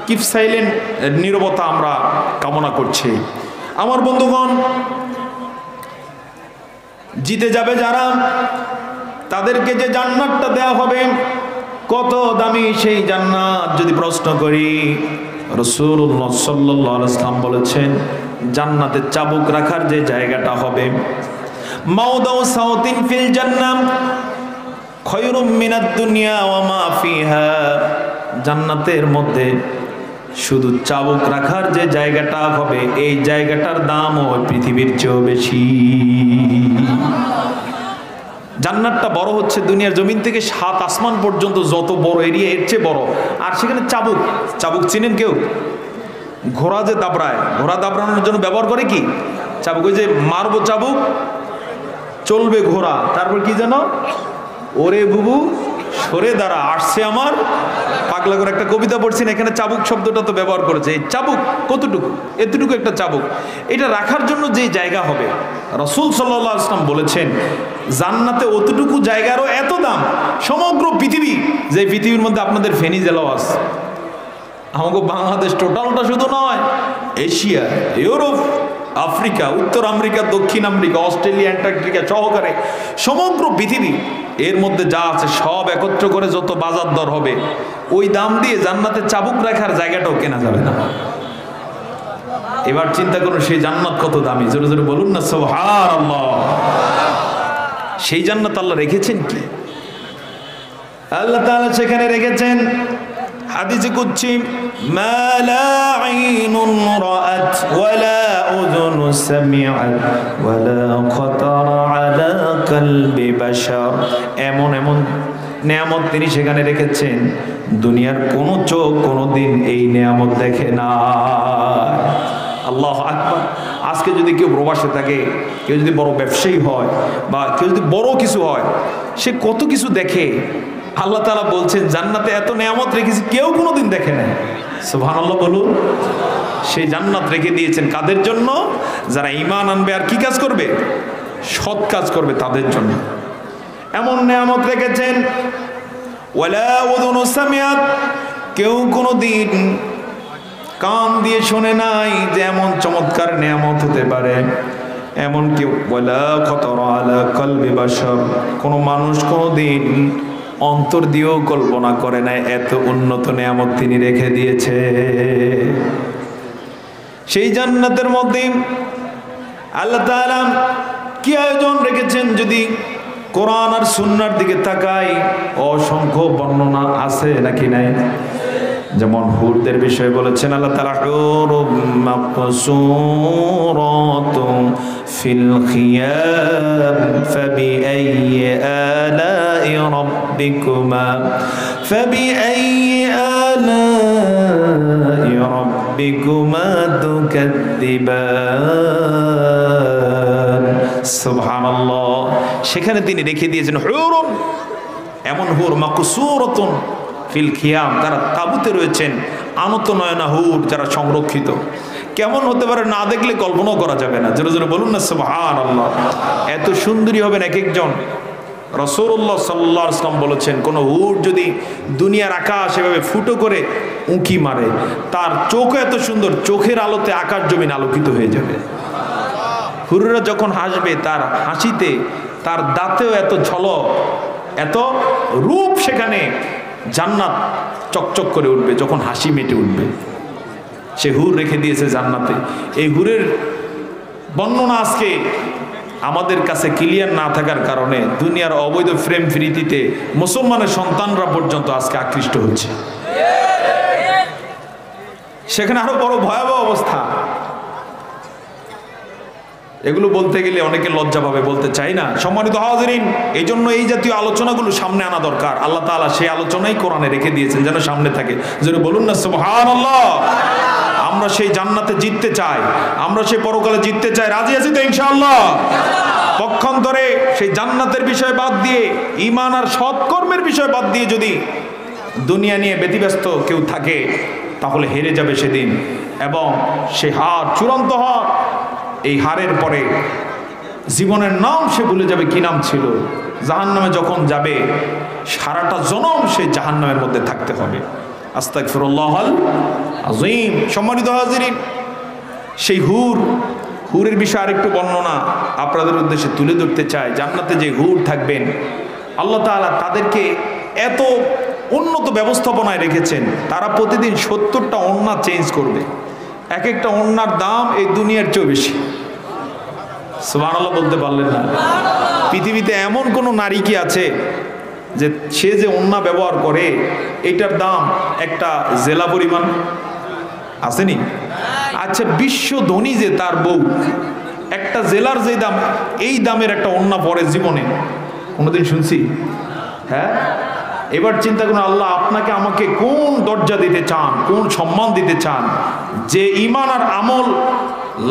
কিপ সাইলেন্ট, নীরবতা আমরা কামনা করছি। আমার বন্ধুগণ, জিতে যাবে যারা, তাদেরকে যে জান্নাতটা দেওয়া হবে, কত দামি সেই জান্নাত যদি প্রশ্ন করি, রাসূলুল্লাহ সাল্লাল্লাহু আলাইহি ওয়াসাল্লাম বলেছেন জান্নাতে চাবুক রাখার যে জায়গাটা হবে, মাওদাউ সাউতিন ফিল জান্নাহ খায়রুম মিনাদ দুনিয়া ওয়া মা ফিহা, জান্নাতের মধ্যে শুধু চাবুক রাখার যে জায়গাটা হবে, এই জায়গাটার দামও পৃথিবীর চেয়েও বেশি। জান্নাতটা বড় হচ্ছে দুনিয়ার জমিন থেকে 7 আসমান পর্যন্ত যত বড় এরিয়া, এর চেয়ে বড়। আর সেখানে চাবুক চিনেন কেউ? ঘোড়া যে দাবড়ায়, ঘোড়া দাবড়ানোর জন্য ব্যবহার করে কি? চাবুক। ওই যে মারবো চাবুক, চলবে ঘোড়া, তারপর কি যেন, ওরে বুবু সরে দাঁড়া আসছে আমার পাগলা করে একটা কবিতা পড়ছি না, এখানে চাবুক শব্দটা তো ব্যবহার করেছে। এই চাবুক কতটুকু? এতটুকু একটা চাবুক। এটা রাখার জন্য যে জায়গা হবে, রাসূল সাল্লাল্লাহু আলাইহি ওয়াসাল্লাম বলেছেন জান্নাতে অতটুকু জায়গারও এত দাম। সমগ্র পৃথিবী, যে পৃথিবীর মধ্যে আপনাদের ফেনী জেলাও আছে, আমাকে বাংলাদেশ টোটালটা শুধু নয়, এশিয়া, ইউরোপ, আফ্রিকা, উত্তর আমেরিকা, দক্ষিণ আমেরিকা, অস্ট্রেলিয়া, অ্যান্টার্কটিকা সহকারে সমগ্র পৃথিবী, এর মধ্যে যা আছে সব একত্র করে যত বাজার দর হবে, ওই দাম দিয়ে জান্নাতে চাবুক রাখার জায়গাটাও কেনা যাবে না। এবার চিন্তা করুন সেই জান্নাত কত দামি। জোরে জোরে বলুন না সুবহানাল্লাহ। সেই জান্নাত আল্লাহ রেখেছেন কি? আল্লাহ তাআলা সেখানে রেখেছেন হাদিসে কুদসি, মা লা আইনুন রাআত ওয়ালা উযুনু সামিআত ওয়ালা খাতারা আলা কলবি বাশার। এমন নেয়ামত তিনি সেখানে রেখেছেন, দুনিয়ার কোন চোখ কোনদিন এই নেয়ামত দেখে না। আল্লাহু আকবার। আজকে যদি কেউ প্রবাসে থাকে, কেউ যদি বড় ব্যবসায়ী হয়, বা কেউ যদি বড় কিছু হয়, সে কত কিছু দেখে। আল্লাহ তাআলা বলছেন জান্নাতে এত নেয়ামত রেখেছি কেউ কোনোদিন দেখে নাই। সুবহানাল্লাহ বলুন। সেই জান্নাত রেখে দিয়েছেন কাদের জন্য? যারা ঈমান আনবে আর কি কাজ করবে? সৎ কাজ করবে, তাদের জন্য এমন নেয়ামত রেখেছেন। ওয়ালা উযুনু সামিআত, কেউ কোনোদিন কান দিয়ে শোনে নাই যে এমন চমৎকার নেয়ামত হতে পারে। এমন কি ওয়ালা খাতারা আলা কলবি বাশার, কোনো মানুষ কোনোদিন অন্তর দিয়েও কল্পনা করে নাই এত উন্নত নেয়ামত তিনি রেখে দিয়েছে। সেই জান্নাতের মধ্যে আল্লাহ তাআলা কি আয়োজন রেখেছেন যদি কোরআন আর সুন্নাহর দিকে তাকাই, অসংখ্য বর্ণনা আছে নাকি নাই? যেমন হুরদের বিষয়ে বলেছেন আল্লাহ তাআলা, হুরুম মাকসুরাতুন ফিল খিয়াম ফাবিআইয়ি আলাই রাব্বিকুমা তুকাদ্দিবান। সুবহানাল্লাহ। সেখানে তিনি রেখে দিয়েছেন হুরুন, এমন হুর মাকসুরাতুন ফিল খিয়াম, তারা তাবুতে রয়েছেন, আনত নয়না হুর, যারা সংরক্ষিত। কেমন হতে পারে না দেখলে কল্পনাও করা যাবে না। জোরে জোরে বলুন না সুবহানাল্লাহ। এত সুন্দরী হবেন এক একজন। রাসূলুল্লাহ সাল্লাল্লাহু আলাইহি ওয়াসাল্লাম বলেছেন, কোন হুর যদি দুনিয়ার আকাশ এভাবে ফুটো করে উঁকি মারে, তার চোখ এত সুন্দর, চোখের আলোতে আকাশ জমিন আলোকিত হয়ে যাবে। হুররা যখন হাসবে, তার হাসিতে, তার দাঁতেও এত ঝলক, এত রূপ, সেখানে জান্নাত চকচক করে উঠবে যখন হাসি মেটে উঠবে। সে হুর রেখে দিয়েছে জান্নাতে। এই হুরের বর্ণনা আজকে আমাদের কাছে ক্লিয়ার না থাকার কারণে দুনিয়ার অবৈধ ফ্রেম ফ্রিতিতে মুসলমানের সন্তানরা পর্যন্ত আজকে আকৃষ্ট হচ্ছে। সেখানে আরো বড় ভয়াবহ অবস্থা। এগুলো বলতে গেলে অনেকে লজ্জা পাবে, বলতে চাই না। সম্মানিত হাজিরিন, এই জন্য এই জাতীয় আলোচনাগুলো সামনে আনা দরকার। আল্লাহ তাআলা সেই আলোচনাই কোরআনে রেখে দিয়েছেন যেন সামনে থাকে। যেন বলুন না সুবহানাল্লাহ। আমরা সেই জান্নাতে জিততে চাই, আমরা সেই পরকালে জিততে চাই। রাজি আছি তো ইনশাআল্লাহ? পক্ষান্তরে সেই জান্নাতের বিষয় বাদ দিয়ে, ঈমান আর সৎকর্মের বিষয় বাদ দিয়ে যদি দুনিয়া নিয়ে ব্যতিব্যস্ত কেউ থাকে, তাহলে হেরে যাবে সেদিন, এবং সে হার চূড়ান্ত হার। এই হারের পরে জীবনের নাম সে ভুলে যাবে, কি নাম ছিল। জাহান্নামে যখন যাবে, সারাটা জনম সে জাহান্নামের মধ্যে থাকতে হবে। আস্তাগফিরুল্লাহাল আযীম। সম্মানিত হাজিরিন, সেই হুরের বিষয়ে আরেকটু বর্ণনা আপনাদের উদ্দেশ্যে তুলে ধরতে চাই। জান্নাতে যে হুর থাকবেন, আল্লাহ তাআলা তাদেরকে এত উন্নত ব্যবস্থাপনায় রেখেছেন, তারা প্রতিদিন 70টা ওড়না চেঞ্জ করবে। এক একটা ওড়নার দাম এই দুনিয়ার চেয়ে বেশি। সুবহানাল্লাহ বলতে পারলেন না? পৃথিবীতে এমন কোন নারী কি আছে যে সে যে ওড়না ব্যবহার করে এটার দাম একটা জেলা পরিমাণ? আসেনি? আচ্ছা, বিশ্ব ধনী যে তার বউ, একটা জেলার যে দাম, এই দামের একটা ওড়না পরে জীবনে কোনোদিন শুনছি? হ্যাঁ। এবার চিন্তা করুন, আল্লাহ আপনাকে আমাকে কোন দরজা দিতে চান, কোন সম্মান দিতে চান, যে ঈমান আর আমল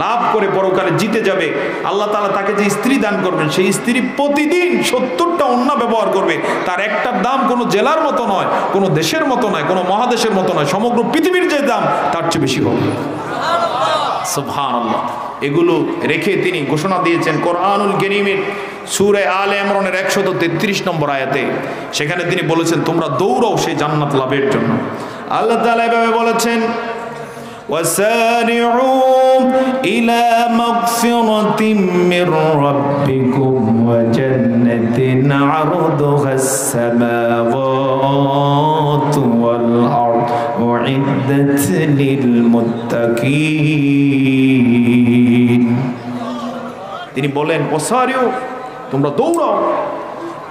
লাভ করে পরকালে জিতে যাবে। আল্লাহ তাআলা তাকে যে স্ত্রী দান করবেন, সেই স্ত্রী প্রতিদিন 70টা ওড়না ব্যবহার করবে। তার একটার দাম কোনো জেলার মতো নয়, কোনো দেশের মতো নয়, কোনো মহাদেশের মতো নয়, সমগ্র পৃথিবীর যে দাম তার চেয়ে বেশি হবে। সুবহানাল্লাহ। এগুলো রেখে তিনি ঘোষণা দিয়েছেন কোরআনুল কারীমের সূরা আলে ইমরানের 133 নম্বর আয়াতে। সেখানে তিনি বলেছেন, তোমরা দৌড়াও সেই জান্নাত লাভের জন্য। আল্লাহ তাআলা এভাবে বলেছেন, وسارعوا إلى مغفرة من ربكم وجنة عرضها السماوات والأرض أعدت للمتقين। তিনি বলেন, ওয়াসারিউ, তোমরা দৌড়াও,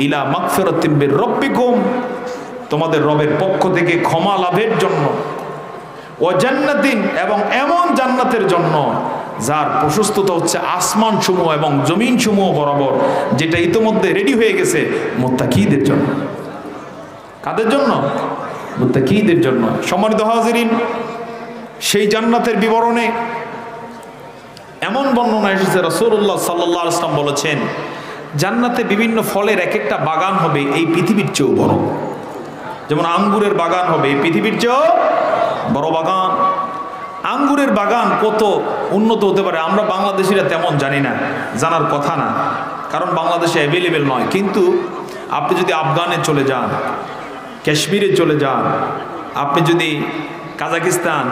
ইলা মাগফিরাতিম মির রাব্বিকুম, তোমাদের রবের পক্ষ থেকে ক্ষমা লাভের জন্য, ও জান্নাতিন, এবং এমন জান্নাতের জন্য যার প্রশস্ততা হচ্ছে আসমান সমূহ এবং জমিন সমূহ বরাবর, যেটা ইতোমধ্যে রেডি হয়ে গেছে মুত্তাকিদের জন্য। কাদের জন্য? মুত্তাকিদের জন্য। সম্মানিত হাজিরিন, সেই জান্নাতের বিবরণে এমন বর্ণনা এসেছে, রাসূলুল্লাহ সাল্লাল্লাহু আলাইহি ওয়াসাল্লাম বলেছেন, জান্নাতে বিভিন্ন ফলের এক একটা বাগান হবে এই পৃথিবীর চেয়েও বড়। যেমন আঙ্গুরের বাগান হবে এই পৃথিবীর চেয়েও বড় বাগান। আঙ্গুরের বাগান কত উন্নত হতে পারে আমরা বাংলাদেশিরা তেমন জানি না, জানার কথা না, কারণ বাংলাদেশে অ্যাভেলেবেল নয়। কিন্তু আপনি যদি আফগানে চলে যান, কাশ্মীরে চলে যান, আপনি যদি কাজাকিস্তান,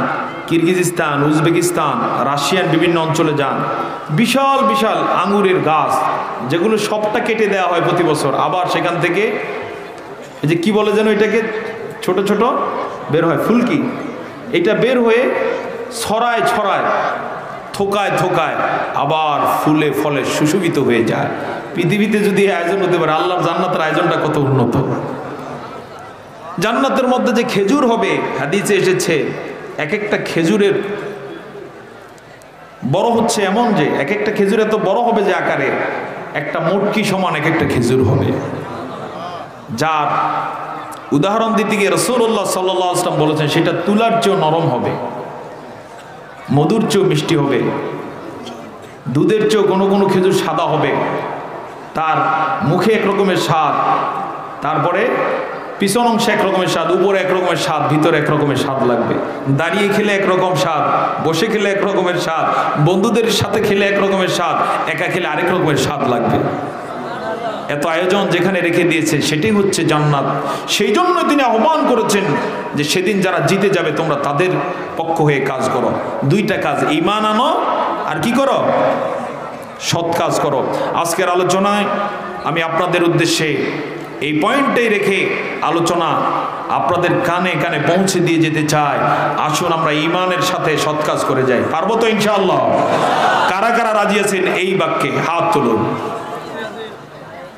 কিরগিজস্তান, উজবেকিস্তান, রাশিয়ান বিভিন্ন অঞ্চলে যান, বিশাল বিশাল আঙ্গুরের গাছ, যেগুলো সবটা কেটে দেওয়া হয় প্রতি বছর। আবার সেখান থেকে এই যে কি বলে যেন এটাকে, ছোট ছোট বের হয় ফুলকি, এটা বের হয়ে ছড়ায় ছড়ায়, থোকায় থোকায়, আবার ফুলে ফলে সুশোভিত হয়ে যায়। পৃথিবীতে যদি আয়োজন হতে পারে, আল্লাহর জান্নাতের আয়োজনটা কত উন্নত। জান্নাতের মধ্যে যে খেজুর হবে, হাদিসে এসেছে এক একটা খেজুরের বড় হচ্ছে এমন যে এক একটা খেজুর এত বড় হবে যে আকারে একটা মুটকি সমান এক একটা খেজুর হবে। যার উদাহরণ দিতে গিয়ে রাসূলুল্লাহ সাল্লাল্লাহু আলাইহি ওয়াসাল্লাম বলেছেন সেটা তুলার চেয়েও নরম হবে, মধুর চেয়েও মিষ্টি হবে, দুধের চেয়েও কোনো কোনো খেজুর সাদা হবে, তার মুখে এক রকমের স্বাদ, তারপরে পিছন অংশে এক রকমের স্বাদ, উপরে এক রকমের স্বাদ, ভিতরে এক রকমের স্বাদ লাগবে। দাঁড়িয়ে খেলে এক রকম স্বাদ, বসে খেলে এক রকমের স্বাদ, বন্ধুদের সাথে খেলে এক রকমের স্বাদ, একা খেলে আরেক রকমের স্বাদ লাগবে। এত আয়োজন যেখানে রেখে দিয়েছে সেটাই হচ্ছে জান্নাত। সেই জন্য তিনি আহ্বান করেছেন যে সেদিন যারা জিতে যাবে তোমরা তাদের পক্ষ হয়ে কাজ করো। দুইটা কাজ, ঈমান আনো আর কি করো, সৎ কাজ করো। আজকের আলোচনায় আমি আপনাদের উদ্দেশ্যে এই পয়েন্টটাই রেখে আলোচনা আপনাদের কানে কানে পৌঁছে দিয়ে যেতে চাই। আসুন আমরা ঈমানের সাথে সৎ কাজ করে যাই। পারবো তো ইনশাআল্লাহ? কারা কারা রাজি আছেন এই বাক্যে হাত তুলুন।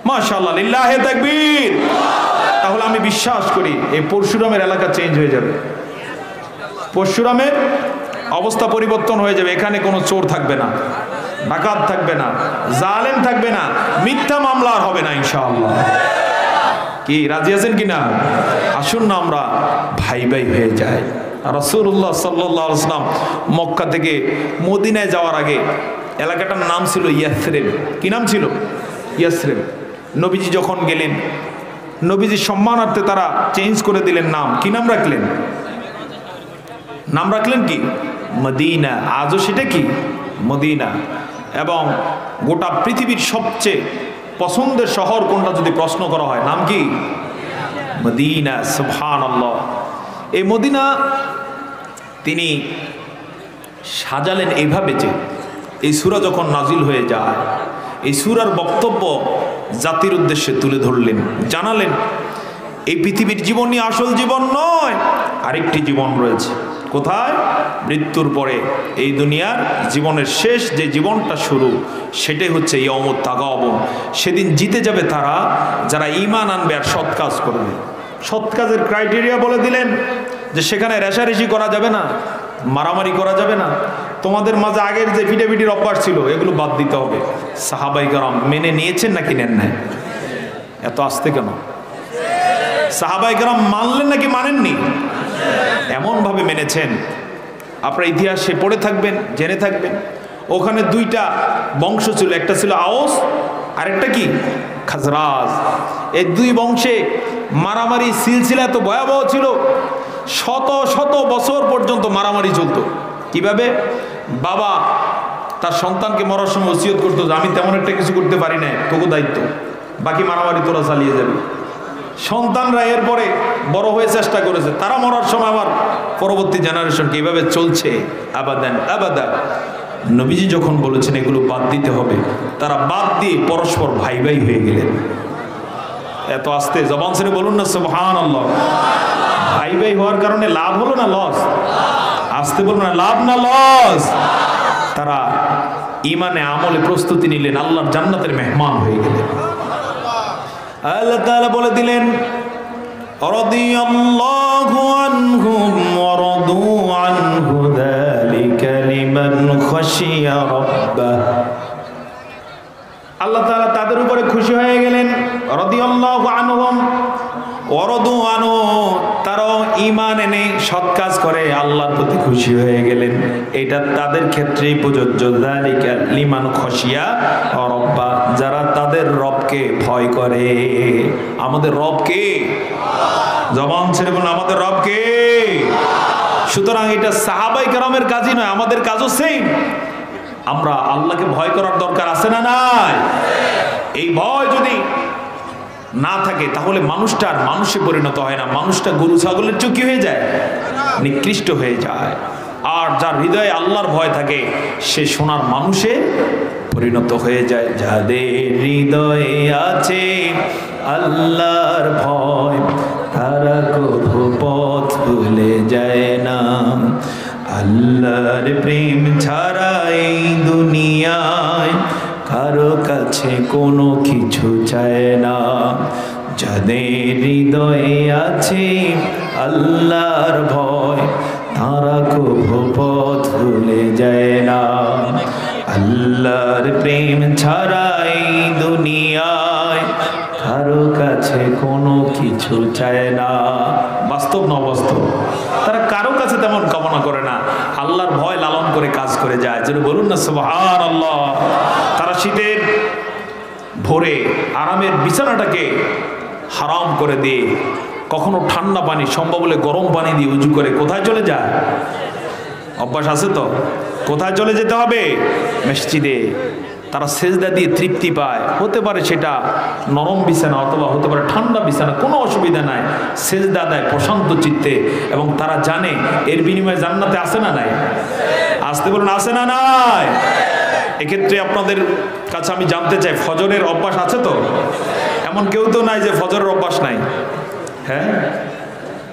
মাশাআল্লাহ, লিল্লাহে তাকবীর। তাহলে আমি বিশ্বাস করি এই পরশুরামের এলাকা চেঞ্জ হয়ে যাবে, পরশুরামের অবস্থা পরিবর্তন হয়ে যাবে। এখানে কোনো চোর থাকবে না, ডাকাত থাকবে না, জালেম থাকবে না, মিথ্যা মামলা আর হবে না ইনশাআল্লাহ। কি রাজি আছেন কিনা? আসুন না আমরা ভাই ভাই হয়ে যাই। রাসূলুল্লাহ সাল্লাল্লাহু আলাইহি ওয়াসাল্লাম মক্কা থেকে মদিনায় যাওয়ার আগে এলাকাটার নাম ছিল ইয়াসরিব। কি নাম ছিল? ইয়াসরিব। নবীজি যখন গেলেন, নবীজির সম্মানার্থে তারা চেঞ্জ করে দিলেন নাম। কি নাম রাখলেন? নাম রাখলেন কি? মদিনা। আজও সেটা কি? মদিনা। এবং গোটা পৃথিবীর সবচেয়ে পছন্দের শহর কোনটা যদি প্রশ্ন করা হয়, নাম কি? মদিনা। সুবহানাল্লাহ। এই মদিনা তিনি সাজালেন এইভাবে যে এই সূরা যখন নাজিল হয়ে যায়, এই সূরার বক্তব্য জাতির উদ্দেশ্যে তুলে ধরলেন, জানালেন এই পৃথিবীর জীবনই আসল জীবন নয়, আরেকটি জীবন রয়েছে। কোথায়? মৃত্যুর পরে এই দুনিয়ার জীবনের শেষ যে জীবনটা শুরু, সেটাই হচ্ছে ইয়াউমুত তাগাবুন। সেদিন জিতে যাবে তারা যারা ঈমান আনবে আর সৎ কাজ করবে। সৎ কাজের ক্রাইটেরিয়া বলে দিলেন যে সেখানে রেষারেষি করা যাবে না, মারামারি করা যাবে না। তোমাদের মাঝে আগের যে পিটাপিটির অভ্যাস ছিল এগুলো বাদ দিতে হবে। সাহাবায়ে কেরাম মেনে নিয়েছেন নাকি নেন নাই? এত আস্তে কেন? সাহাবায়ে কেরাম মানলেন নাকি মানেননি? এমন ভাবে মেনেছেন, আপনারা ইতিহাসে পড়ে থাকবেন, জেনে থাকবেন। ওখানে দুইটা বংশ ছিল, একটা ছিল আওস আর একটা কি? খাজরাজ। এই দুই বংশে মারামারি সিলসিলা এত ভয়াবহ ছিল, শত শত বছর পর্যন্ত মারামারি চলতো। কিভাবে? বাবা তার সন্তানকে মরার সময় ওসিয়ত করতো যে আমি তেমন একটা কিছু করতে পারি না, তোকে দায়িত্ব, বাকি মারামারি তোরা চালিয়ে যাবে। সন্তানরা এরপরে বড় হয়ে চেষ্টা করেছে, তারা মরার সময় আবার পরবর্তী জেনারেশনকে এইভাবে চলছে আবাদান আবাদা। নবীজি যখন বলেছেন এগুলো বাদ দিতে হবে, তারা বাদ দিয়ে পরস্পর ভাই ভাই হয়ে গেলেন। এত আস্তে জবান ছেড়ে বলুন না সুবহানাল্লাহ। ভাই ভাই হওয়ার কারণে লাভ হলো না লস? আস্তে বলুন না, লাভ না লস? তারা ইমানে আমলে প্রস্তুতি নিলেন, আল্লাহর জান্নাতের মেহমান হয়ে গেলেন। আল্লাহ তাআলা বলে দিলেন রাদিয়াল্লাহু আনহুম ওয়া রাদু আনহু যালিকা লিমান খাশিয়া রাব্বাহ। আল্লাহ তাআলা তাদের উপরে খুশি হয়ে গেলেন। রাদিয়াল্লাহু আনহুম ওয়া রাদু আনহু, তারাও ঈমান এনে সৎ কাজ করে আল্লাহর প্রতি খুশি হয়ে গেলেন। এটা তাদের ক্ষেত্রেই প্রযোজ্য। যালিকা লিমান খাশিয়া রাব্বাহ, যারা তাদের রবকে ভয় করে। আমাদের রব কে? জবান ছেড়ে বলুন, আমাদের রব কে? সুতরাং এটা সাহাবায়ে কেরামের কাজই নয়, আমাদের কাজও সেম। আমরা আল্লাহকে ভয় করার দরকার আছে না নাই? এই ভয় যদি না থাকে তাহলে মানুষটা আর মানুষে পরিণত হয় না, মানুষটা গরু ছাগলের চেয়ে কি হয়ে যায়? নিকৃষ্ট হয়ে যায়। আর যার হৃদয়ে আল্লাহর ভয় থাকে সে সোনার মানুষে পরিণত হয়ে যায়। যাদের হৃদয়ে আছে আল্লাহর ভয় তারা কভু পথ ভুলে যায় না। আল্লাহর প্রেম ছাড়া এই দুনিয়ায় কারো কাছে কাছে কোনো কিছু চায় না। যাদের হৃদয়ে আছে আল্লাহর ভয়, তারা কভু পথ ভুলে যায় না। আল্লাহর প্রেম ছাড়াই দুনিয়ায় কারো কাছে কোনো কিছু চায় না। বাস্তব না অবাস্তব? তারা কারো কাছে তেমন কামনা করে না, আল্লাহর ভয় লালন করে কাজ করে যায়। যেন বলুন না সুবহানাল্লাহ। তারা শীতের ভোরে আরামের বিছানাটাকে হারাম করে দিয়ে, কখনো ঠান্ডা পানি, সম্ভব হলে গরম পানি দিয়ে উজু করে কোথায় চলে যায়? অভ্যাস আছে তো? কোথায় চলে যেতে হবে? মসজিদে। তারা সেজদা দিয়ে তৃপ্তি পায়। হতে পারে সেটা নরম বিছানা অথবা হতে পারে ঠান্ডা বিছানা, কোনো অসুবিধা নাই। সেজদা দেয় প্রশান্ত চিত্তে, এবং তারা জানে এর বিনিময়ে জান্নাতে আছে না নাই? আসতে বলুন, আছে না নাই? এক্ষেত্রে আপনাদের কাছে আমি জানতে চাই, ফজরের অভ্যাস আছে তো? এমন কেউ তো নাই যে ফজরের অভ্যাস নাই। হ্যাঁ,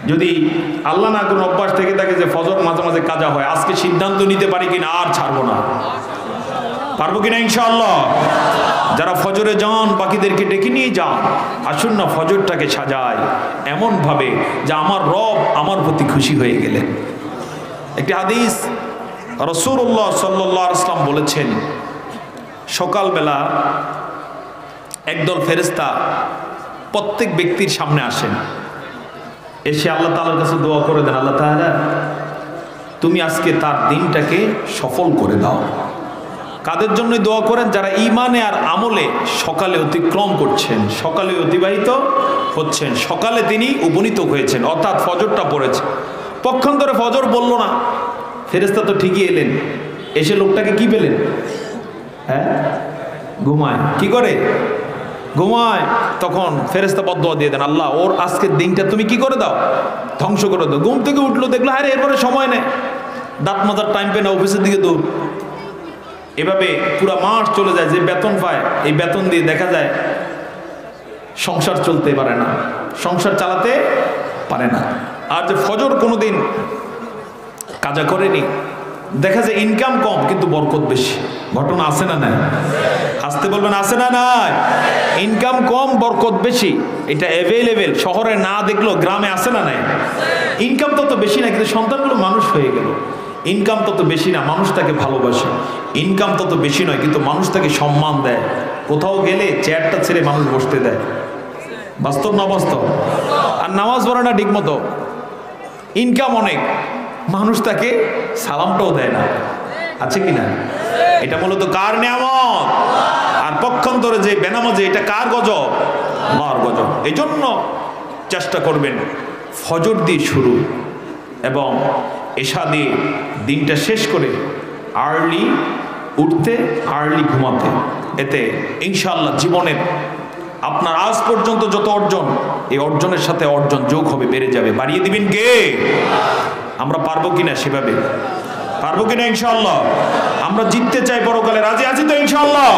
যদি আল্লাহ না কোনো অভ্যাস থেকে থাকে যে ফজর মাঝে মাঝে কাজা হয়, আজকে সিদ্ধান্ত নিতে পারি কিনা আর ছাড়বো না। পারবো কিনা ইনশাআল্লাহ? যারা ফজরে যান বাকিদেরকে ডেকে নিয়ে যান, আসুন না ফজরটাকে সাজায় এমন ভাবে যে আমার রব আমার প্রতি খুশি হয়ে গেলেন। একটি হাদিস রাসূলুল্লাহ সাল্লাল্লাহু আলাইহি ওয়াসাল্লাম বলেছেন, সকালবেলা একদল ফেরেশতা প্রত্যেক ব্যক্তির সামনে আসেন, এসে আল্লাহ তাআলার কাছে দোয়া করে দেন, আল্লাহ তাআলা তুমি আজকে তার দিনটাকে সফল করে দাও। কাদের জন্য দোয়া করেন? যারা ঈমানে আর আমলে সকালে অতিক্রম করছেন, সকালে অতিবাহিত হচ্ছেন, সকালে তিনি উপনীত হয়েছেন, অর্থাৎ ফজরটা পড়েছে। পক্ষান্তরে ফজর বলল না, ফেরেশতা তো ঠিকই এলেন, এসে লোকটাকে কি পেলেন? হ্যাঁ, ঘুমায়। কি করে? ঘুমায়। তখন ফেরেশতা বদদুয়া দিয়ে দেন, আল্লাহ ওর আজকের দিনটা তুমি কি করে দাও? ধ্বংস করে দাও। ঘুম থেকে উঠলো, দেখলো আরে এরপরে সময় নেই, দাঁত মাজার টাইম পেয়ে না, অফিসের দিকে দৌড়। এভাবে পুরা মাস চলে যায়। যে বেতন পায় এই বেতন দিয়ে দেখা যায় সংসার চলতে পারে না, সংসার চালাতে পারে না। আর যে ফজর কোনোদিন কাজা করেনি, দেখা যায় ইনকাম কম কিন্তু বরকত বেশি। ঘটনা আছে না নাই? আসতে বলবেন, আছে না নাই? ইনকাম কম বরকত বেশি, এটা অ্যাভেলেবেল। শহরে না দেখলো গ্রামে আছে না নাই? ইনকাম তত বেশি না, কিন্তু সন্তানগুলো মানুষ হয়ে গেল। ইনকাম তত বেশি না, মানুষ তাকে ভালোবাসে। ইনকাম তত বেশি নয়, কিন্তু মানুষ তাকে সম্মান দেয়। কোথাও গেলে চেয়ারটা ছেড়ে মানুষ বসতে দেয়। বাস্তব না বাস্তব? আর নামাজ পড়ে না ঠিক মতো, ইনকাম অনেক, মানুষ তাকে সালামটাও দেয় না। আছে কি না? এটা মূলত কার নিয়ামত? আর পক্ষান্তরে যে বেনামাজি, এটা কার গজব? আল্লাহর গজব। এই জন্য চেষ্টা করবেন ফজর দিয়ে শুরু এবং এশা দিয়ে দিনটা শেষ করে আর্লি উঠতে, আর্লি ঘুমাতে। এতে ইনশাআল্লাহ জীবনের আপনার আজ পর্যন্ত যত অর্জন, এই অর্জনের সাথে অর্জন যোগ হবে, বেড়ে যাবে। বাড়িয়ে দিবেন কে? আমরা পারবো কিনা সেভাবে? পারবো কিনা ইনশাআল্লাহ? আমরা জিততে চাই পরকালে, রাজি আছি তো ইনশাআল্লাহ?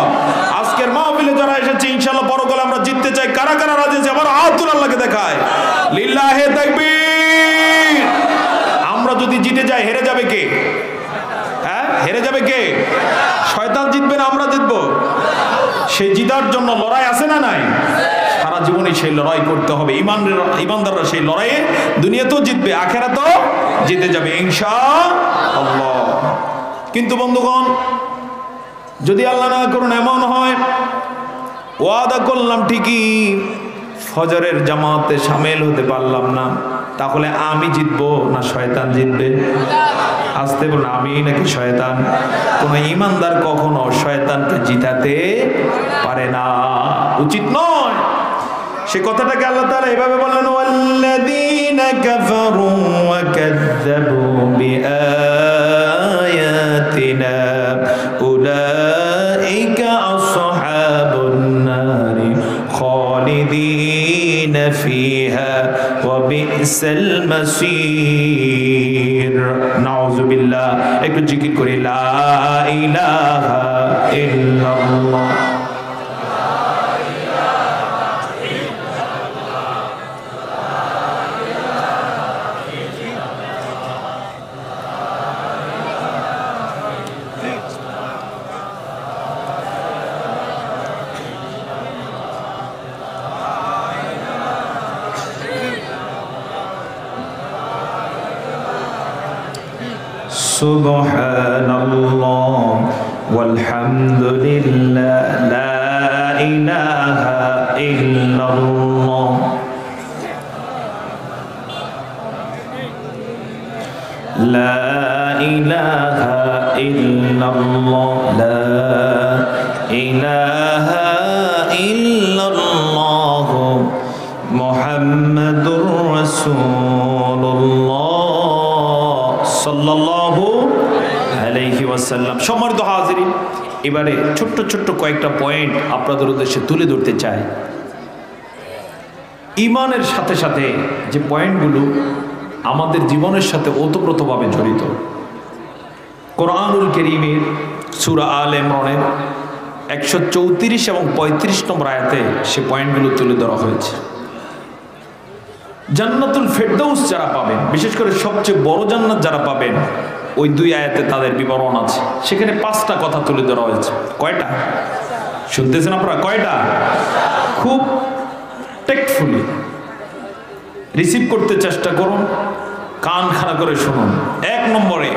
আজকের মাহফিলে যারা এসেছে ইনশাআল্লাহ পরকালে আমরা জিততে চাই। কারা কারা রাজি আছে? আবার হাত তুলে আল্লাহকে দেখায়, লিল্লাহে তাকবীর। আমরা যদি জিতে যাই, হেরে যাবে কে? হ্যাঁ, হেরে যাবে কে? শয়তান জিতবে না আমরা জিতবো? সেই জিতার জন্য লড়াই আছে না নাই? সারা জীবনে সেই লড়াই করতে হবে। ইমানদাররা সেই লড়াইয়ে দুনিয়াতেও জিতবে, আখিরাতেও জিতে যাবে ইনশাআল্লাহ। কিন্তু বন্ধুগণ, যদি আল্লাহ না করুন এমন হয়, ওয়াদা করলাম ঠিকই, ফজরের জামাতে শামিল হতে পারলাম না, তাহলে আমি জিতবো না শয়তান জিতবে? আসতে বলুন, আমি নাকি শয়তান? কোন ঈমানদার কখনো শয়তানকে জিতাতে পারে না, উচিত নয়। সে কথাটাকে আল্লাহ তাআলা এভাবে বললেন, ওয়াল্লাযীনা কাফারু ওয়া কাযযাবু বিআয়াতিনা উলাইকা আসহাবুন নারি খালিদিনা ফিহা ওয়া বিসাল মাসীর। নাউযুবিল্লাহ। একটু জিকির করি, লা ইলাহা ইল্লাল্লাহ। সুবহানাল্লাহ ওয়ালহামদুলিল্লাহ লা ইলাহা ইল্লাল্লাহ লা ইলাহা ইল্লাল্লাহ লা ইলাহা ইল্লাল্লাহ মুহাম্মাদুর রাসূলুল্লাহ সাল্লাল্লাহু আলাইহি ওয়াসাল্লাম। সম্মানিত হাজিরিন, এবারে ছোট্ট ছোট্ট কয়েকটা পয়েন্ট আপনাদের উদ্দেশ্যে তুলে ধরতে চাই। ঈমানের সাথে সাথে যে পয়েন্টগুলো আমাদের জীবনের সাথে ওতপ্রোতভাবে জড়িত, কোরআনুল কারীমের সূরা আলে ইমরানের 134 এবং 35 নম্বর আয়াতে সে পয়েন্টগুলো তুলে ধরা হয়েছে। জান্নাতুল ফেরদাউস যারা পাবেন, বিশেষ করে সবচেয়ে বড় জান্নাত যারা পাবেন, ওই দুই আয়াতে তাদের বিবরণ আছে। সেখানে 5টা কথা তুলে ধরা হয়েছে। কয়টা শুনতেছেন আপনারা? কয়টা? খুব টেকফুলি রিসিভ করতে চেষ্টা করুন, কান খাড়া করে শুনুন। 1 নম্বরে,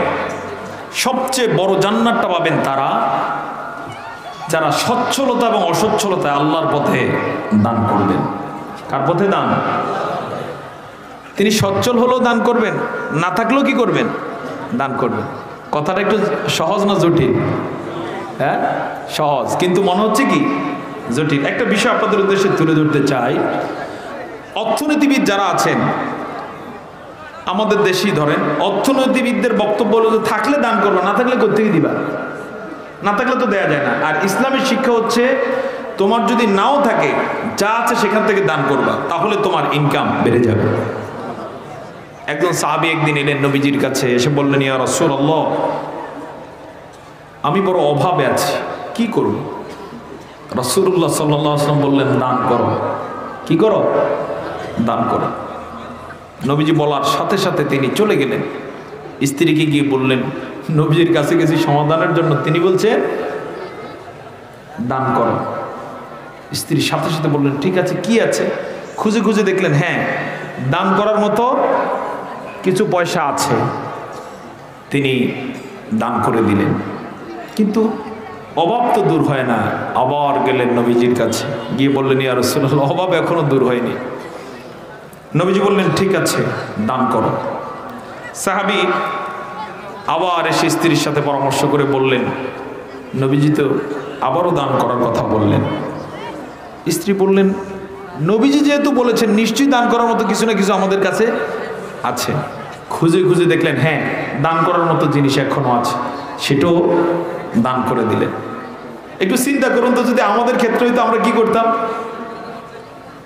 সবচেয়ে বড় জান্নাতটা পাবেন তারা যারা সচ্ছলতা এবং অসচ্ছলতায় আল্লাহর পথে দান করবেন। কার পথে দান? তিনি সচ্ছল হলেও দান করবেন, না থাকলেও কি করবেন? দান করবেন। কথাটা একটু সহজ না জটিল? হ্যাঁ, সহজ, কিন্তু মনে হচ্ছে কি জটিল। একটা বিষয় আপনাদের উদ্দেশ্যে তুলে ধরতে চাই। অর্থনীতিবিদ যারা আছেন আমাদের দেশেই ধরেন, অর্থনীতিবিদদের বক্তব্য হলো যে থাকলে দান করবা, না থাকলে কোত্থেকে দিবা? না থাকলে তো দেয়া যায় না। আর ইসলামের শিক্ষা হচ্ছে তোমার যদি নাও থাকে, যা আছে সেখান থেকে দান করবা, তাহলে তোমার ইনকাম বেড়ে যাবে। একজন সাহাবী একদিন এলেন নবীজির কাছে, এসে বললেন, ইয়া রাসূলুল্লাহ, আমি বড় অভাবে আছি, কি করব? রাসূলুল্লাহ সাল্লাল্লাহু আলাইহি ওয়াসাল্লাম বললেন, দান করো। কি করো? দান করো। নবীজি বলার সাথে সাথে তিনি চলে গেলেন, স্ত্রীকে গিয়ে বললেন, নবীজির কাছে গেছি সমাধানের জন্য, তিনি বলছেন দান করো। স্ত্রীর সাথে সাথে বললেন, ঠিক আছে, কি আছে? খুঁজে খুঁজে দেখলেন, হ্যাঁ, দান করার মতো কিছু পয়সা আছে। তিনি দান করে দিলেন, কিন্তু অভাব তো দূর হয় না। আবার গেলেন নবীজির কাছে, গিয়ে বললেন, ইয়া রাসূলুল্লাহ, অভাব এখনো দূর হয়নি। নবীজি বললেন, ঠিক আছে, দান করো। সাহাবী আবার এসে স্ত্রীর সাথে পরামর্শ করে বললেন, নবীজি তো আবারও দান করার কথা বললেন। স্ত্রী বললেন, নবীজি যেহেতু বলেছেন, নিশ্চয়ই দান করার মতো কিছু না কিছু আমাদের কাছে আছে। খুঁজে খুঁজে দেখলেন, হ্যাঁ, দান করার মতো জিনিস এখনো আছে, সেটাও দান করে দিলেন। একটু চিন্তা করুন তো, যদি আমাদের ক্ষেত্রে হইতো আমরা কি করতাম?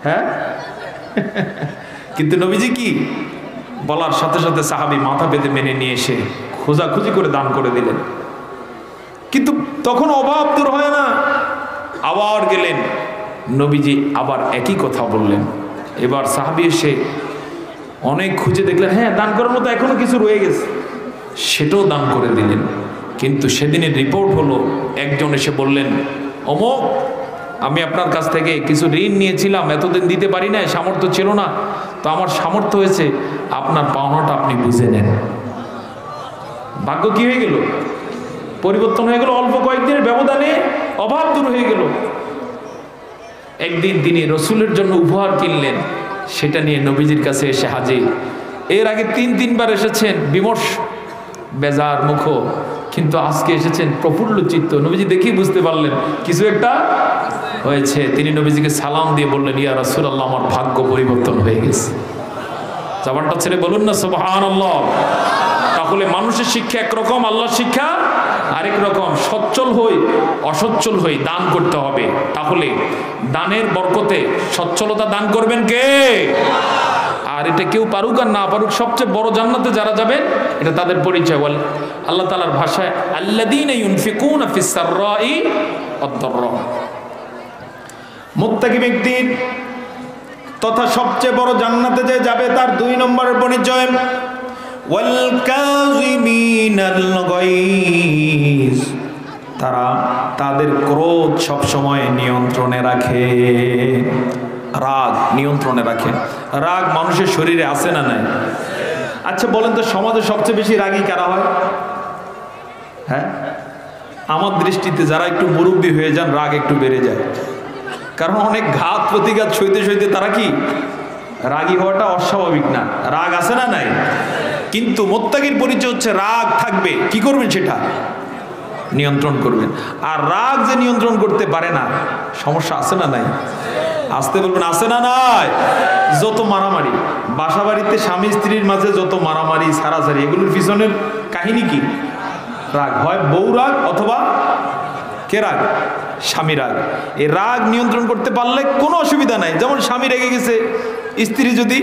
হ্যাঁ, কিন্তু নবীজি কি বলার সাথে সাথে সাহাবী মাথা পেতে মেনে নিয়ে এসে খোঁজাখুঁজি করে দান করে দিলেন। কিন্তু তখন অভাব দূর হয় না। আবার গেলেন, নবীজি আবার একই কথা বললেন। এবার সাহাবী এসে অনেক খুঁজে দেখলেন, হ্যাঁ, দান করার মতো এখনো কিছু রয়ে গেছে, সেটাও দান করে দিলেন। কিন্তু সেদিনের রিপোর্ট হলো, একজন এসে বললেন, অমুক, আমি আপনার কাছ থেকে কিছু ঋণ নিয়েছিলাম, এতদিন দিতে পারি না, সামর্থ্য ছিল না, তো আমার সামর্থ্য হয়েছে, আপনার পাওনাটা আপনি বুঝে নেন। ভাগ্য কি হয়ে গেল? পরিবর্তন হয়ে গেল। অল্প কয়েকদিনের ব্যবধানে অভাব দূর হয়ে গেল। একদিন তিনি রসুলের জন্য উপহার কিনলেন, সেটা নিয়ে নবীজির কাছে এসে হাজির। এর আগে 3-3 এসেছেন বিমর্ষ বেজার মুখ, কিন্তু আজকে এসেছেন প্রফুল্ল চিত্ত। নবীজি দেখেই বুঝতে পারলেন কিছু একটা হয়েছে। তিনি নবীজিকে সালাম দিয়ে বললেন, ইয়া রাসূলুল্লাহ, আমার ভাগ্য পরিবর্তন হয়ে গেছে। জবানটা ছেড়ে বলুন না সুবহানাল্লাহ। তাহলে মানুষের শিক্ষা একরকম, আল্লাহর শিক্ষা আরেক রকম। সচ্ছল হই অসচ্ছল হই দান করতে হবে। তাহলে দানের বরকতে সচ্ছলতা দান করবেন কে? আর এটা কেউ পারুক আর না পারুক, সবচেয়ে বড় জান্নাতে যারা যাবেন এটা তাদের পরিচয়। বল আল্লাহ তাআলার ভাষায়, আল্লাযীনা ইউনফিকুনা ফিস সাররাই ওয়াদ-দাররা। মুত্তাকি ব্যক্তির তথা সবচেয়ে বড় জান্নাতে যে যাবে তার 2 নম্বরের পরিচয়, ওয়াল কাযিমিনাল গায়জ, তারা তাদের ক্রোধ সব সময় নিয়ন্ত্রণে রাখে। রাগ নিয়ন্ত্রণে রাখে। রাগ মানুষের শরীরে আছে না নাই? আচ্ছা বলেন তো, সমাজে সবচেয়ে বেশি রাগী কারা হয়? হ্যাঁ, আমার দৃষ্টিতে যারা একটু মুরব্বী হয়ে যান রাগ একটু বেড়ে যায়, কারণ অনেক ঘাত প্রতিঘাত সইতে সইতে তারা কি রাগী হওয়াটা অস্বাভাবিক না, রাগ আছে না নাই? কিন্তু মুত্তাকির পরিচয় হচ্ছে রাগ থাকবে, কি করবেন সেটা নিয়ন্ত্রণ করবেন। আর রাগ যে নিয়ন্ত্রণ করতে পারে না, সমস্যা আছে না নাই? আসতে বলবেন আছে না নাই? যত মারামারি বাসা বাড়িতে স্বামী স্ত্রীর মাঝে, যত মারামারি সারাসারি, এগুলোর পিছনের কাহিনী কি? রাগ। হয় বউ রাগ অথবা কে রাগ? স্বামী রাগ। এই রাগ নিয়ন্ত্রণ করতে পারলে কোনো অসুবিধা নাই। যেমন স্বামী রেগে গেছে, স্ত্রী যদি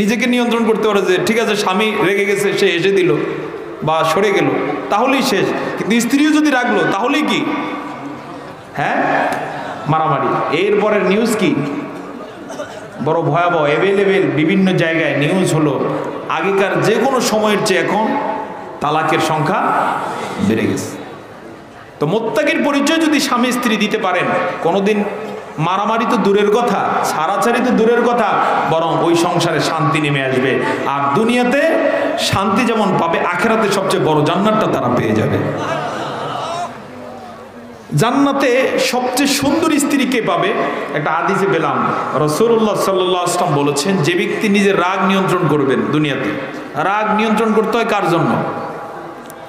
নিজেকে নিয়ন্ত্রণ করতে পারে যে ঠিক আছে স্বামী রেগে গেছে, সে এসে দিল বা সরে গেল, তাহলেই শেষ। কিন্তু স্ত্রীও যদি রাগলো তাহলেই কি? হ্যাঁ, মারামারি। এরপরের নিউজ কি? বড় ভয়াবহ, অ্যাভেলেবেল বিভিন্ন জায়গায় নিউজ হলো আগেকার যে কোনো সময়ের চেয়ে এখন তালাকের সংখ্যা বেড়ে গেছে। তো মুত্তাকির পরিচয় যদি স্বামী স্ত্রী দিতে পারেন, কোনোদিন মারামারি তো দূরের কথা, ছাড়াছাড়ি তো দূরের কথা, বরং ওই সংসারে শান্তি নেমে আসবে। আর দুনিয়াতে শান্তি যেমন পাবে, আখেরাতে সবচেয়ে বড় জান্নাতটা তারা পেয়ে যাবে। জান্নাতে সবচেয়ে সুন্দর স্ত্রীকে পাবে। একটা হাদিসে পেলাম রাসূলুল্লাহ সাল্লাল্লাহু আলাইহি ওয়াসাল্লাম বলেছেন, যে ব্যক্তি নিজের রাগ নিয়ন্ত্রণ করবেন দুনিয়াতে, রাগ নিয়ন্ত্রণ করতে হয় কার জন্য?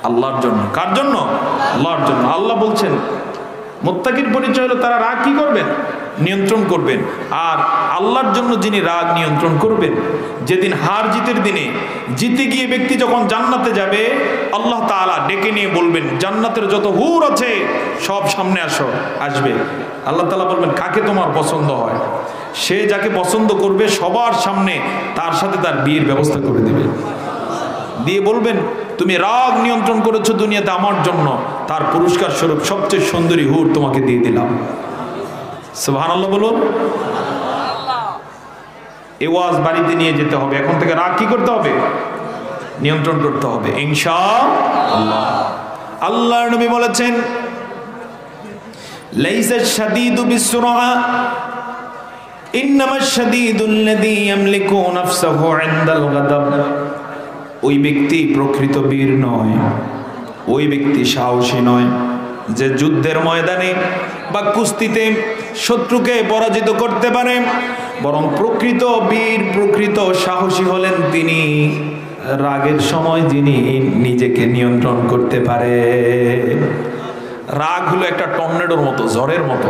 আল্লাহর জন্য। কার জন্য? আল্লাহর জন্য। আল্লাহ বলছেন মুত্তাকির পরিচয় হলো তারা রাগ কি করবেন? নিয়ন্ত্রণ করবেন। আর আল্লাহর জন্য যিনি রাগ নিয়ন্ত্রণ করবেন, যেদিন হার জিতের দিনে জিতে গিয়ে ব্যক্তি যখন জান্নাতে যাবে, আল্লাহ তাআলা ডেকে নিয়ে বলবেন জান্নাতের যত হুর আছে সব সামনে আসো, আসবে। আল্লাহ তাআলা বলবেন কাকে তোমার পছন্দ হয়? সে যাকে পছন্দ করবে সবার সামনে তার সাথে তার বিয়ের ব্যবস্থা করে দেবে, দিয়ে বলবেন তুমি রাগ নিয়ন্ত্রণ করেছো দুনিয়াতে আমার জন্য, তার পুরস্কার স্বরূপ সবচেয়ে সুন্দরী হুর তোমাকে দিয়ে দিলাম। সুবহানাল্লাহ বলুন। এই ওয়াজ বাড়িতে নিয়ে যেতে হবে। এখন থেকে রাগ কি করতে হবে? নিয়ন্ত্রণ করতে হবে ইনশাআল্লাহ। আল্লাহর নবী বলেছেন লাইসা শাদীদু বিসসুরআ ইন্নামা শাদীদুল্লাযী ইয়ামলিকু নাফসাহু ইনদাল গাদাব। ওই ব্যক্তি প্রকৃত বীর নয়, ওই ব্যক্তি সাহসী নয় যে যুদ্ধের ময়দানে বা কুস্তিতে শত্রুকে পরাজিত করতে পারে, বরং প্রকৃত বীর, প্রকৃত সাহসী হলেন তিনি রাগের সময় যিনি নিজেকে নিয়ন্ত্রণ করতে পারে। রাগ হলো একটা টর্নেডোর মতো, ঝড়ের মতো।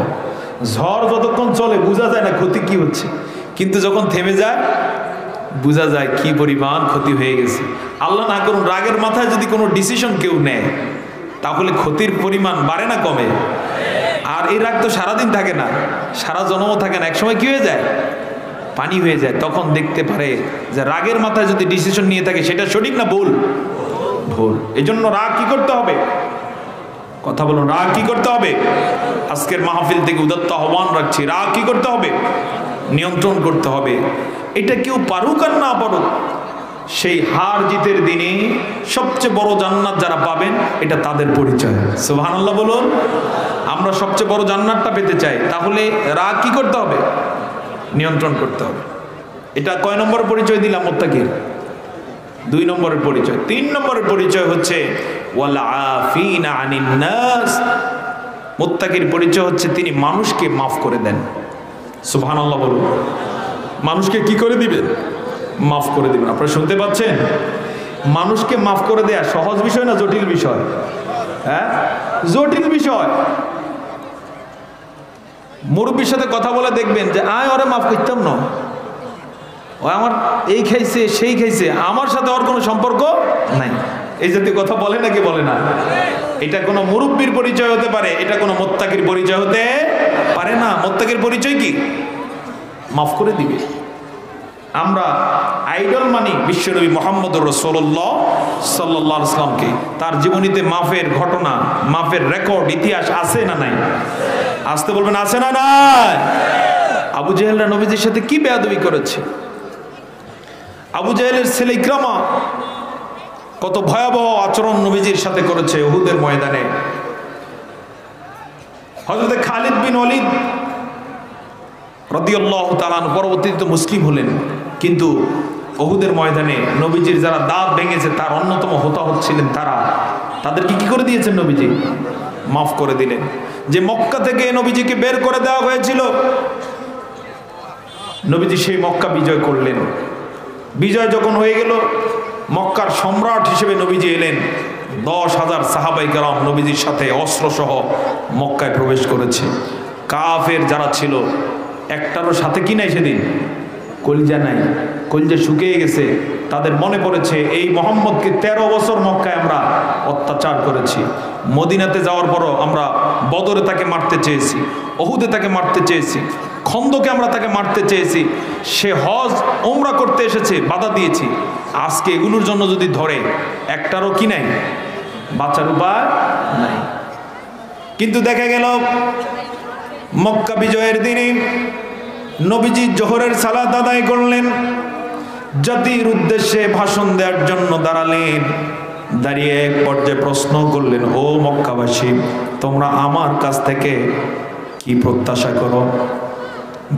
ঝড় যতক্ষণ চলে বোঝা যায় না ক্ষতি কি হচ্ছে, কিন্তু যখন থেমে যায় বোঝা যায় কি পরিমাণ ক্ষতি হয়ে গেছে। আল্লাহ না করুন রাগের মাথায় যদি কোনো ডিসিশন কেউ নেয়, তাহলে ক্ষতির পরিমাণ বাড়ে না কমে? আর এই রাগ তো সারাদিন থাকে না, সারা জন্মও থাকে না, একসময় কি হয়ে যায়? পানি হয়ে যায়। তখন দেখতে পারে যে রাগের মাথায় যদি ডিসিশন নিয়ে থাকে সেটা সঠিক না ভুল? ভুল। এই জন্য রাগ কি করতে হবে? কথা বলুন, রাগ কি করতে হবে? আজকের মাহফিল থেকে উদাত্ত আহ্বান রাখছি, রাগ কি করতে হবে? নিয়ন্ত্রণ করতে হবে। এটা কেউ পারুক আর না পারুক, সেই হার জিতের দিনে সবচেয়ে বড় জান্নাত যারা পাবেন এটা তাদের পরিচয়। সুবহানাল্লাহ বলুন। আমরা সবচেয়ে বড় জান্নাতটা পেতে চাই, তাহলে রাগ কি করতে হবে? নিয়ন্ত্রণ করতে হবে। এটা কয় নম্বর পরিচয় দিলাম মুত্তাকির? 2 নম্বরের পরিচয়। 3 নম্বরের পরিচয় হচ্ছে ওয়াল আফিনা আনিন নাস। মুত্তাকির পরিচয় হচ্ছে তিনি মানুষকে মাফ করে দেন। সুবহানাল্লাহ বলুন। মানুষকে কি করে দিবেন? মাফ করে দিবেন। আপনারা শুনতে পাচ্ছেন? মানুষকে মাফ করে দেয়া সহজ বিষয় না জটিল বিষয়? হ্যাঁ, জটিল বিষয়। মুরব্বীর সাথে কথা বলে দেখবেন যে আয় ওরে মাফ করতাম না, ও আমার এই খাইছে সেই খাইছে, আমার সাথে ওর কোনো সম্পর্ক নাই, এই জাতীয় কথা বলে নাকি বলে না? এটা কোনো মুরব্বীর পরিচয় হতে পারে, এটা কোনো মুত্তাকির পরিচয় হতে পারে না। মুত্তাকির পরিচয় কি? মাফ করে দিবে। আমরা আইডল মানি বিশ্বনবী মুহাম্মদুর রাসূলুল্লাহ সাল্লাল্লাহু আলাইহি ওয়াসাল্লামকে। তার জীবনীতে মাফের ঘটনা, মাফের রেকর্ড, ইতিহাস আছে না নাই? আসতে বলবেন আছে না নাই? আবু জেহেলরা নবীজির সাথে কি বেয়াদবি করেছে। আবু জেহেলের ছেলে ইকরামা কত ভয়াবহ আচরণ নবীজির সাথে করেছে উহুদের ময়দানে। হযরত খালিদ বিন ওয়ালিদ রাদিয়াল্লাহু তাআলা পরবর্তীতে মুসলিম হলেন, কিন্তু উহুদের ময়দানে নবীজির যারা দাঁত ভেঙেছে তার অন্যতম হতাহত ছিলেন তারা। তাদেরকে কি করে দিয়েছেন নবীজি? মাফ করে দিলেন। যে মক্কা থেকে নবীজিকে বের করে দেওয়া হয়েছিল, নবীজি সেই মক্কা বিজয় করলেন। বিজয় যখন হয়ে গেল, মক্কার সম্রাট হিসেবে নবীজি এলেন। 10,000 সাহাবাই কেরাম নবীজির সাথে অস্ত্রসহ মক্কায় প্রবেশ করেছে। কাফের যারা ছিল, একটারও সাথে কি নাই সেদিন? কলিজা নাই, কলিজা শুকিয়ে গেছে। তাদের মনে পড়েছে এই মোহাম্মদকে 13 বছর মক্কায় আমরা অত্যাচার করেছি। মদিনাতে যাওয়ার পরও আমরা বদরে তাকে মারতে চেয়েছি, ওহুদে তাকে মারতে চেয়েছি, খন্দকে আমরা তাকে মারতে চেয়েছি। সে হজ ওমরা করতে এসেছে, বাধা দিয়েছি। আজকে এগুলোর জন্য যদি ধরে, একটারও কি নাই, বাঁচার উপায় নাই। কিন্তু দেখা গেল মক্কা বিজয়ের দিনে নবীজি জোহরের সালাত আদায় করলেন, জাতির উদ্দেশ্যে ভাষণ দেওয়ার জন্য দাঁড়ালেন। দাঁড়িয়ে এক পর্যায়ে প্রশ্ন করলেন, ও মক্কাবাসী, তোমরা আমার কাছ থেকে কি প্রত্যাশা করো?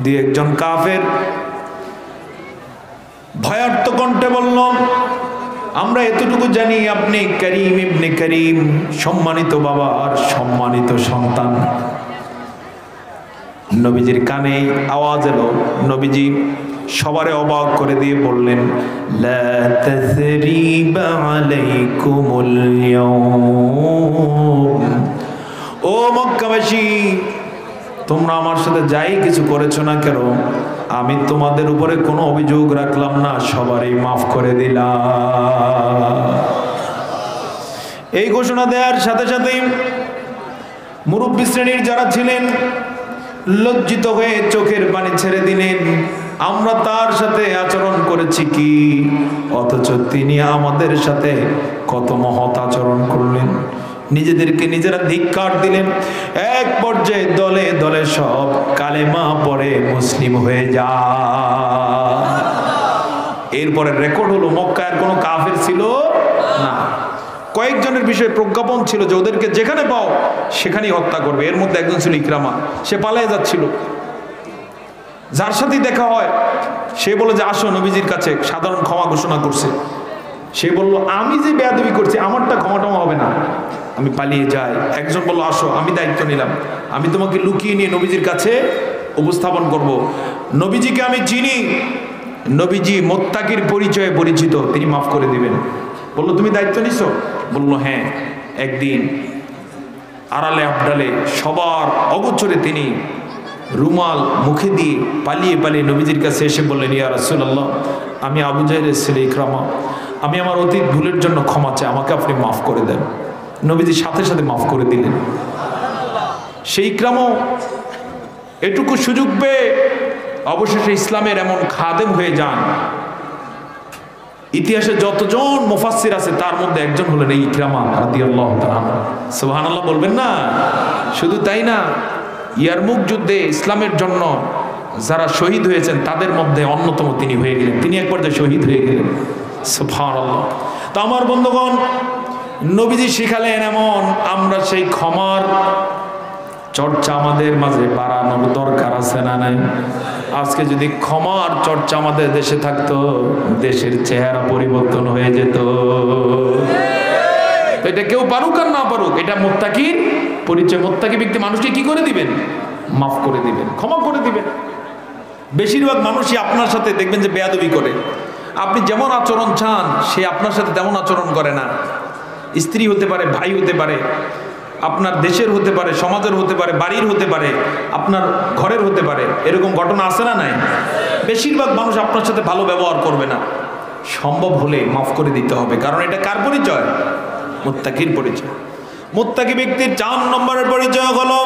দিয়ে একজন কাফের ভয়ার্ত কণ্ঠে বলল, আমরা এতটুকু জানি আপনি করিম ইবনে করিম, সম্মানিত বাবা আর সম্মানিত সন্তান। নবীজির কানে আওয়াজ এলো, নবীজি সবারে অবাক করে দিয়ে বললেন, লা তাসরিবা আলাইকুমুল ইয়াওম। ও মক্কাবাসী, তোমরা আমার সাথে যাই কিছু করেছো না কেন, আমি তোমাদের উপরে কোনো অভিযোগ রাখলাম না, সবারই মাফ করে দিলাম। এই ঘোষণা দেওয়ার সাথে সাথেই মুরব্বী শ্রেণীর যারা ছিলেন লজ্জিত হয়ে চোখের পানি ছেড়ে দিলেন। আমরা তার সাথে আচরণ করেছি কি, অথচ তিনি আমাদের সাথে কত মহৎ আচরণ করলেন। নিজেদেরকে নিজেরা ধিক্কার দিলেন। এক পর্যায়ে দলে দলে সব কালেমা পড়ে মুসলিম হয়ে যায়। এরপরে রেকর্ড হলো, মক্কায় কোনো কাফের ছিল না। কয়েকজনের বিষয়ে প্রজ্ঞাপন ছিল যে ওদেরকে যেখানে পাও সেখানেই হত্যা করবে। এর মধ্যে একজন ছিল ইকরামা, সে পালিয়ে যাচ্ছিল। যার সাথেই দেখা হয় সে বলে যে আসো নবীজির কাছে, সাধারণ ক্ষমা ঘোষণা করছে। সে বলল, আমি যে বেয়াদবি করছি আমারটা ক্ষমা টমা হবে না, আমি পালিয়ে যাই। একজন বলল, আসো আমি দায়িত্ব নিলাম, আমি তোমাকে লুকিয়ে নিয়ে নবীজির কাছে উপস্থাপন করব। নবীজিকে আমি চিনি, নবীজি মুত্তাকির পরিচয়ে পরিচিত, তিনি মাফ করে দিবেন। বললো, তুমি দায়িত্ব নিছো? বললো, হ্যাঁ। একদিন আড়ালে আবডালে সবার অগোচরে তিনি রুমাল মুখে দিয়ে পালিয়ে পালিয়ে নবীজির কাছে এসে বললেন, ইয়া রাসূলুল্লাহ, আমি আবু জাহেলের ছেলে ইকরামা, আমি আমার অতীত ভুলের জন্য ক্ষমা চাই, আমাকে আপনি মাফ করে দেন। নবীজি সাথে সাথে মাফ করে দিলেন। সেই ইকরামও এটুকু সুযোগ পেয়ে অবশেষে ইসলামের এমন খাদেম হয়ে যান। ইতিহাসে যতজন মুফাসসির আছে তার মধ্যে একজন হলেন এই ইকরামা রাদিয়াল্লাহু তাআলা। সুবহানাল্লাহ বলবেন না? শুধু তাই না, ইয়ারমুক যুদ্ধে ইসলামের জন্য যারা শহীদ হয়েছেন তাদের মধ্যে অন্যতম তিনি হয়ে গেলেন। তিনি এক পর্যায়ে শহীদ হয়ে গেলেন। সুবহানাল্লাহ। তো আমার বন্ধুগণ, নবীজি শিখালেন এমন আমরা সেই ক্ষমার চর্চা আমাদের মাঝে বাড়ানোর দরকার আছে না নাই? আজকে যদি ক্ষমার চর্চা আমাদের দেশে থাকতো, দেশের চেহারা পরিবর্তন হয়ে যেত। এটা কেউ পারুক আর না পারুক, এটা মুত্তাকির পরিচয়। মুত্তাকি ব্যক্তি মানুষকে কি করে দিবেন? মাফ করে দিবেন, ক্ষমা করে দিবেন। বেশিরভাগ মানুষই আপনার সাথে দেখবেন যে বেয়াদবি করে। আপনি যেমন আচরণ চান সে আপনার সাথে তেমন আচরণ করে না। স্ত্রী হতে পারে, ভাই হতে পারে, আপনার দেশের হতে পারে, সমাজের হতে পারে, বাড়ির হতে পারে, আপনার ঘরের হতে পারে। এরকম ঘটনা আছে না নাই? বেশিরভাগ মানুষ আপনার সাথে ভালো ব্যবহার করবে না। সম্ভব হলে মাফ করে দিতে হবে, কারণ এটা কার পরিচয়? মুত্তাকির পরিচয়। মুত্তাকি ব্যক্তির 4 নম্বরের পরিচয় হলো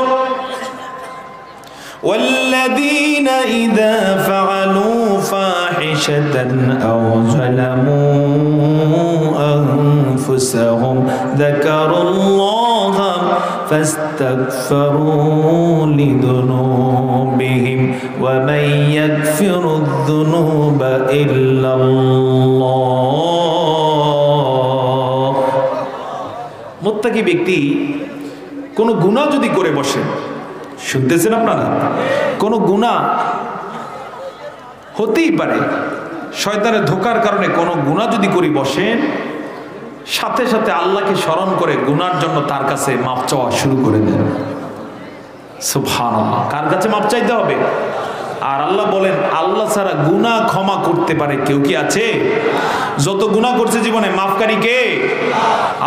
والذين إذا فعلوا فاحشة أو ظلموا أنفسهم ذكروا الله فاستغفروا لذنوبهم ومن يغفر الذنوب إلا الله। মুত্তাকি ব্যক্তি কোনো গুনাহ যদি করে বসে, শুনতেছেন আপনারা, কোন গুনাহ হতেই পারে, শয়তানের ধোকার কারণে কোন গুনাহ যদি করে বসেন, সাথে সাথে আল্লাহকে স্মরণ করে গুনার জন্য তার কাছে মাপ চাওয়া শুরু করে দেন। সুবহানাল্লাহ। কার কাছে মাপ চাইতে হবে? আর আল্লাহ বলেন আল্লাহ ছাড়া গুনাহ ক্ষমা করতে পারে কেউ কি আছে? যত গুনাহ করছে জীবনে মাফকারী কে?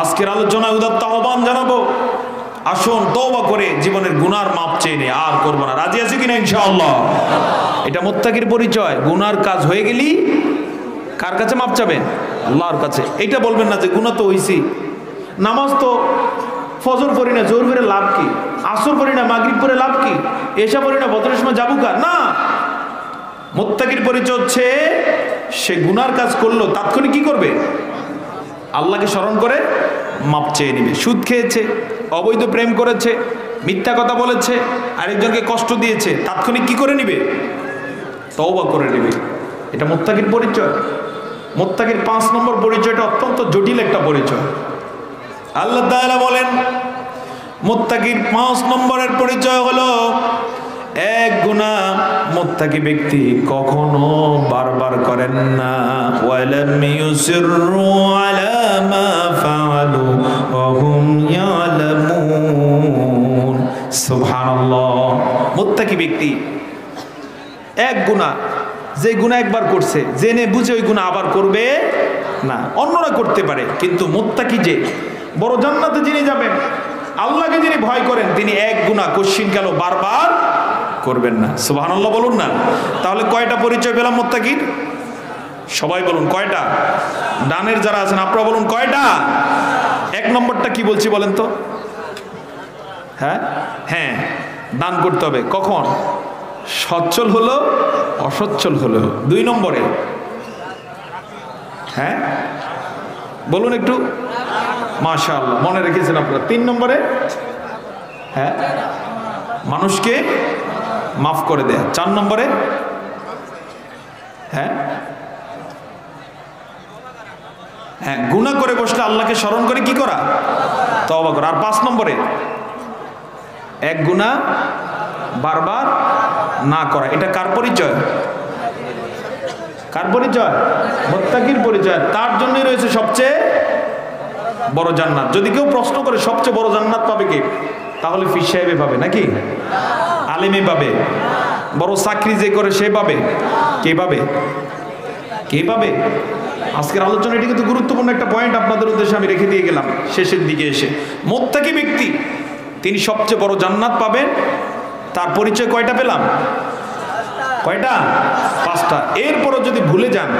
আজকের আলোচনায় উদাত্ত আহ্বান জানাবো, আসুন তওবা করে জীবনের গুনার মাপ চেয়ে নে, আর করবো না। রাজি আছে কিনা ইনশাআল্লাহ? এটা মুত্তাকির পরিচয়। গুনার কাজ হয়ে গেলি কার কাছে মাপ চাবেন? আল্লাহর কাছে। এইটা বলবেন না যে গুনাহ তো হইছি, নামাজ তো ফজর পড়ি না, জোহর পড়ে লাভ কি? আসর পড়ি না, মাগরিব পড়ে লাভ কি? এশা পড়ি না, বদরের সময় যাবো কার? না, মুত্তাকির পরিচয় হচ্ছে সে গুনার কাজ করলো তাৎক্ষণিক কি করবে? আল্লাহকে স্মরণ করে মাপ চেয়ে নিবে। সুদ খেয়েছে, অবৈধ প্রেম করেছে, মিথ্যা কথা বলেছে, আরেকজনকে কষ্ট দিয়েছে, তাৎক্ষণিক কি করে নিবে? তওবা করে নিবে। এটা মুত্তাকির পরিচয়। মুত্তাকির 5 নম্বর পরিচয়টা অত্যন্ত জটিল একটা পরিচয়। আল্লাহ তাআলা বলেন মুত্তাকির 5 নম্বরের পরিচয় হলো এক গুনাহ মুত্তাকি ব্যক্তি কখনো বারবার করেন না। ওয়ালাম ইউসিররু আলা মা ফাআলু ওয়া হুম ইয়ালামুন। সুবহানাল্লাহ। মুত্তাকি ব্যক্তি এক গুনাহ, যে গুনাহ একবার করছে জেনে বুঝে ওই গুনাহ আবার করবে না। অন্যরা করতে পারে, কিন্তু মুত্তাকি যে বড় জান্নাতে যিনি যাবেন, আল্লাহকে যিনি ভয় করেন, তিনি এক গুনাহ কশিনকাল বারবার করবেন না। সুবহানাল্লাহ বলুন না। তাহলে কয়টা পরিচয় পেলাম মুত্তাকির? সবাই বলুন কয়টা? ডানের যারা আছেন আপনারা বলুন কয়টা? 1 নম্বরটা কি বলছি বলেন তো? হ্যাঁ, দান করতে হবে। কখন? সচ্ছল হলো, অসচ্ছল হলো। 2 নম্বরে বলুন একটু। মাশাআল্লাহ, মনে রেখেছেন আপনারা। 3 নম্বরে মানুষকে মাফ করে দেয়া। 4 নম্বরে গুনাহ করে বসলে আল্লাহকে স্মরণ করে কি করা? তওবা করা। আর 5 নম্বরে এক গুনাহ বারবার না করা। এটা কার পরিচয়? কার পরিচয়? মুত্তাকির পরিচয়। তার জন্যই রয়েছে সবচেয়ে বড় জান্নাত। যদি কেউ প্রশ্ন করে সবচেয়ে বড় জান্নাত পাবে কে, তাহলে ফির সাহেবে পাবে নাকি? আলেমে পাবে? বড় চাকরি যে করে সে পাবে? কে পাবে? কে পাবে? আজকের আলোচনা এটি কিন্তু গুরুত্বপূর্ণ একটা পয়েন্ট আপনাদের উদ্দেশ্যে আমি রেখে দিয়ে গেলাম শেষের দিকে এসে। মুত্তাকি ব্যক্তি তিনি সবচেয়ে বড় জান্নাত পাবেন। তার পরিচয় কয়টা পেলাম? কয়টা? 5টা। এরপরও যদি ভুলে যান,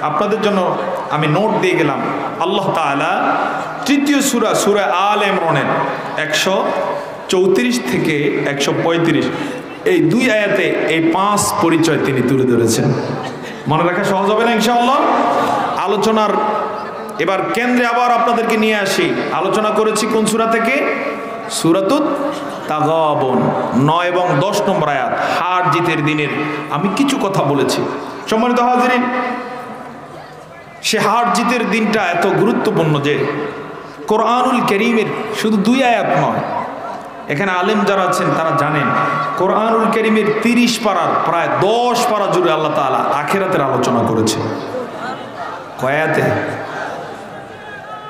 আপনাদের জন্য আমি নোট দিয়ে গেলাম। আল্লাহ তাআলা 3য় সূরা, সূরা আল ইমরানের 134 থেকে 135 এই 2 আয়াতে এই 5 পরিচয় তিনি তুলে ধরেছেন। মনে রাখা সহজ হবে না ইনশাআল্লাহ? আলোচনার এবার কেন্দ্রে আবার আপনাদেরকে নিয়ে আসি। আলোচনা করেছি কোন সূরা থেকে? সূরাতুত তাগাবুন 9 এবং 10 নম্বর আয়াত। হার জিতের দিনের আমি কিছু কথা বলেছি। সম্মানিত হাজিরিন, সে হার জিতের দিনটা এত গুরুত্বপূর্ণ যে কোরআনুল কারীমের শুধু 2 আয়াত নয়, এখানে আলেম যারা আছেন তারা জানেন কোরআনুল কারীমের 30 পারার প্রায় 10 পারা জুড়ে আল্লাহ তাআলা আখিরাতের আলোচনা করেছে। কয় আয়াতে?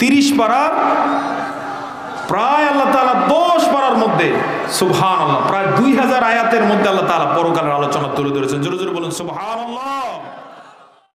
30 পারা, প্রায় আল্লাহ তাআলা 10 পারার মধ্যে, সুবহানাল্লাহ, প্রায় 2000 আয়াতের মধ্যে আল্লাহ তাআলা পরকালের আলোচনা তুলে ধরেছেন। জোরে জোরে বলুন সুবহানাল্লাহ।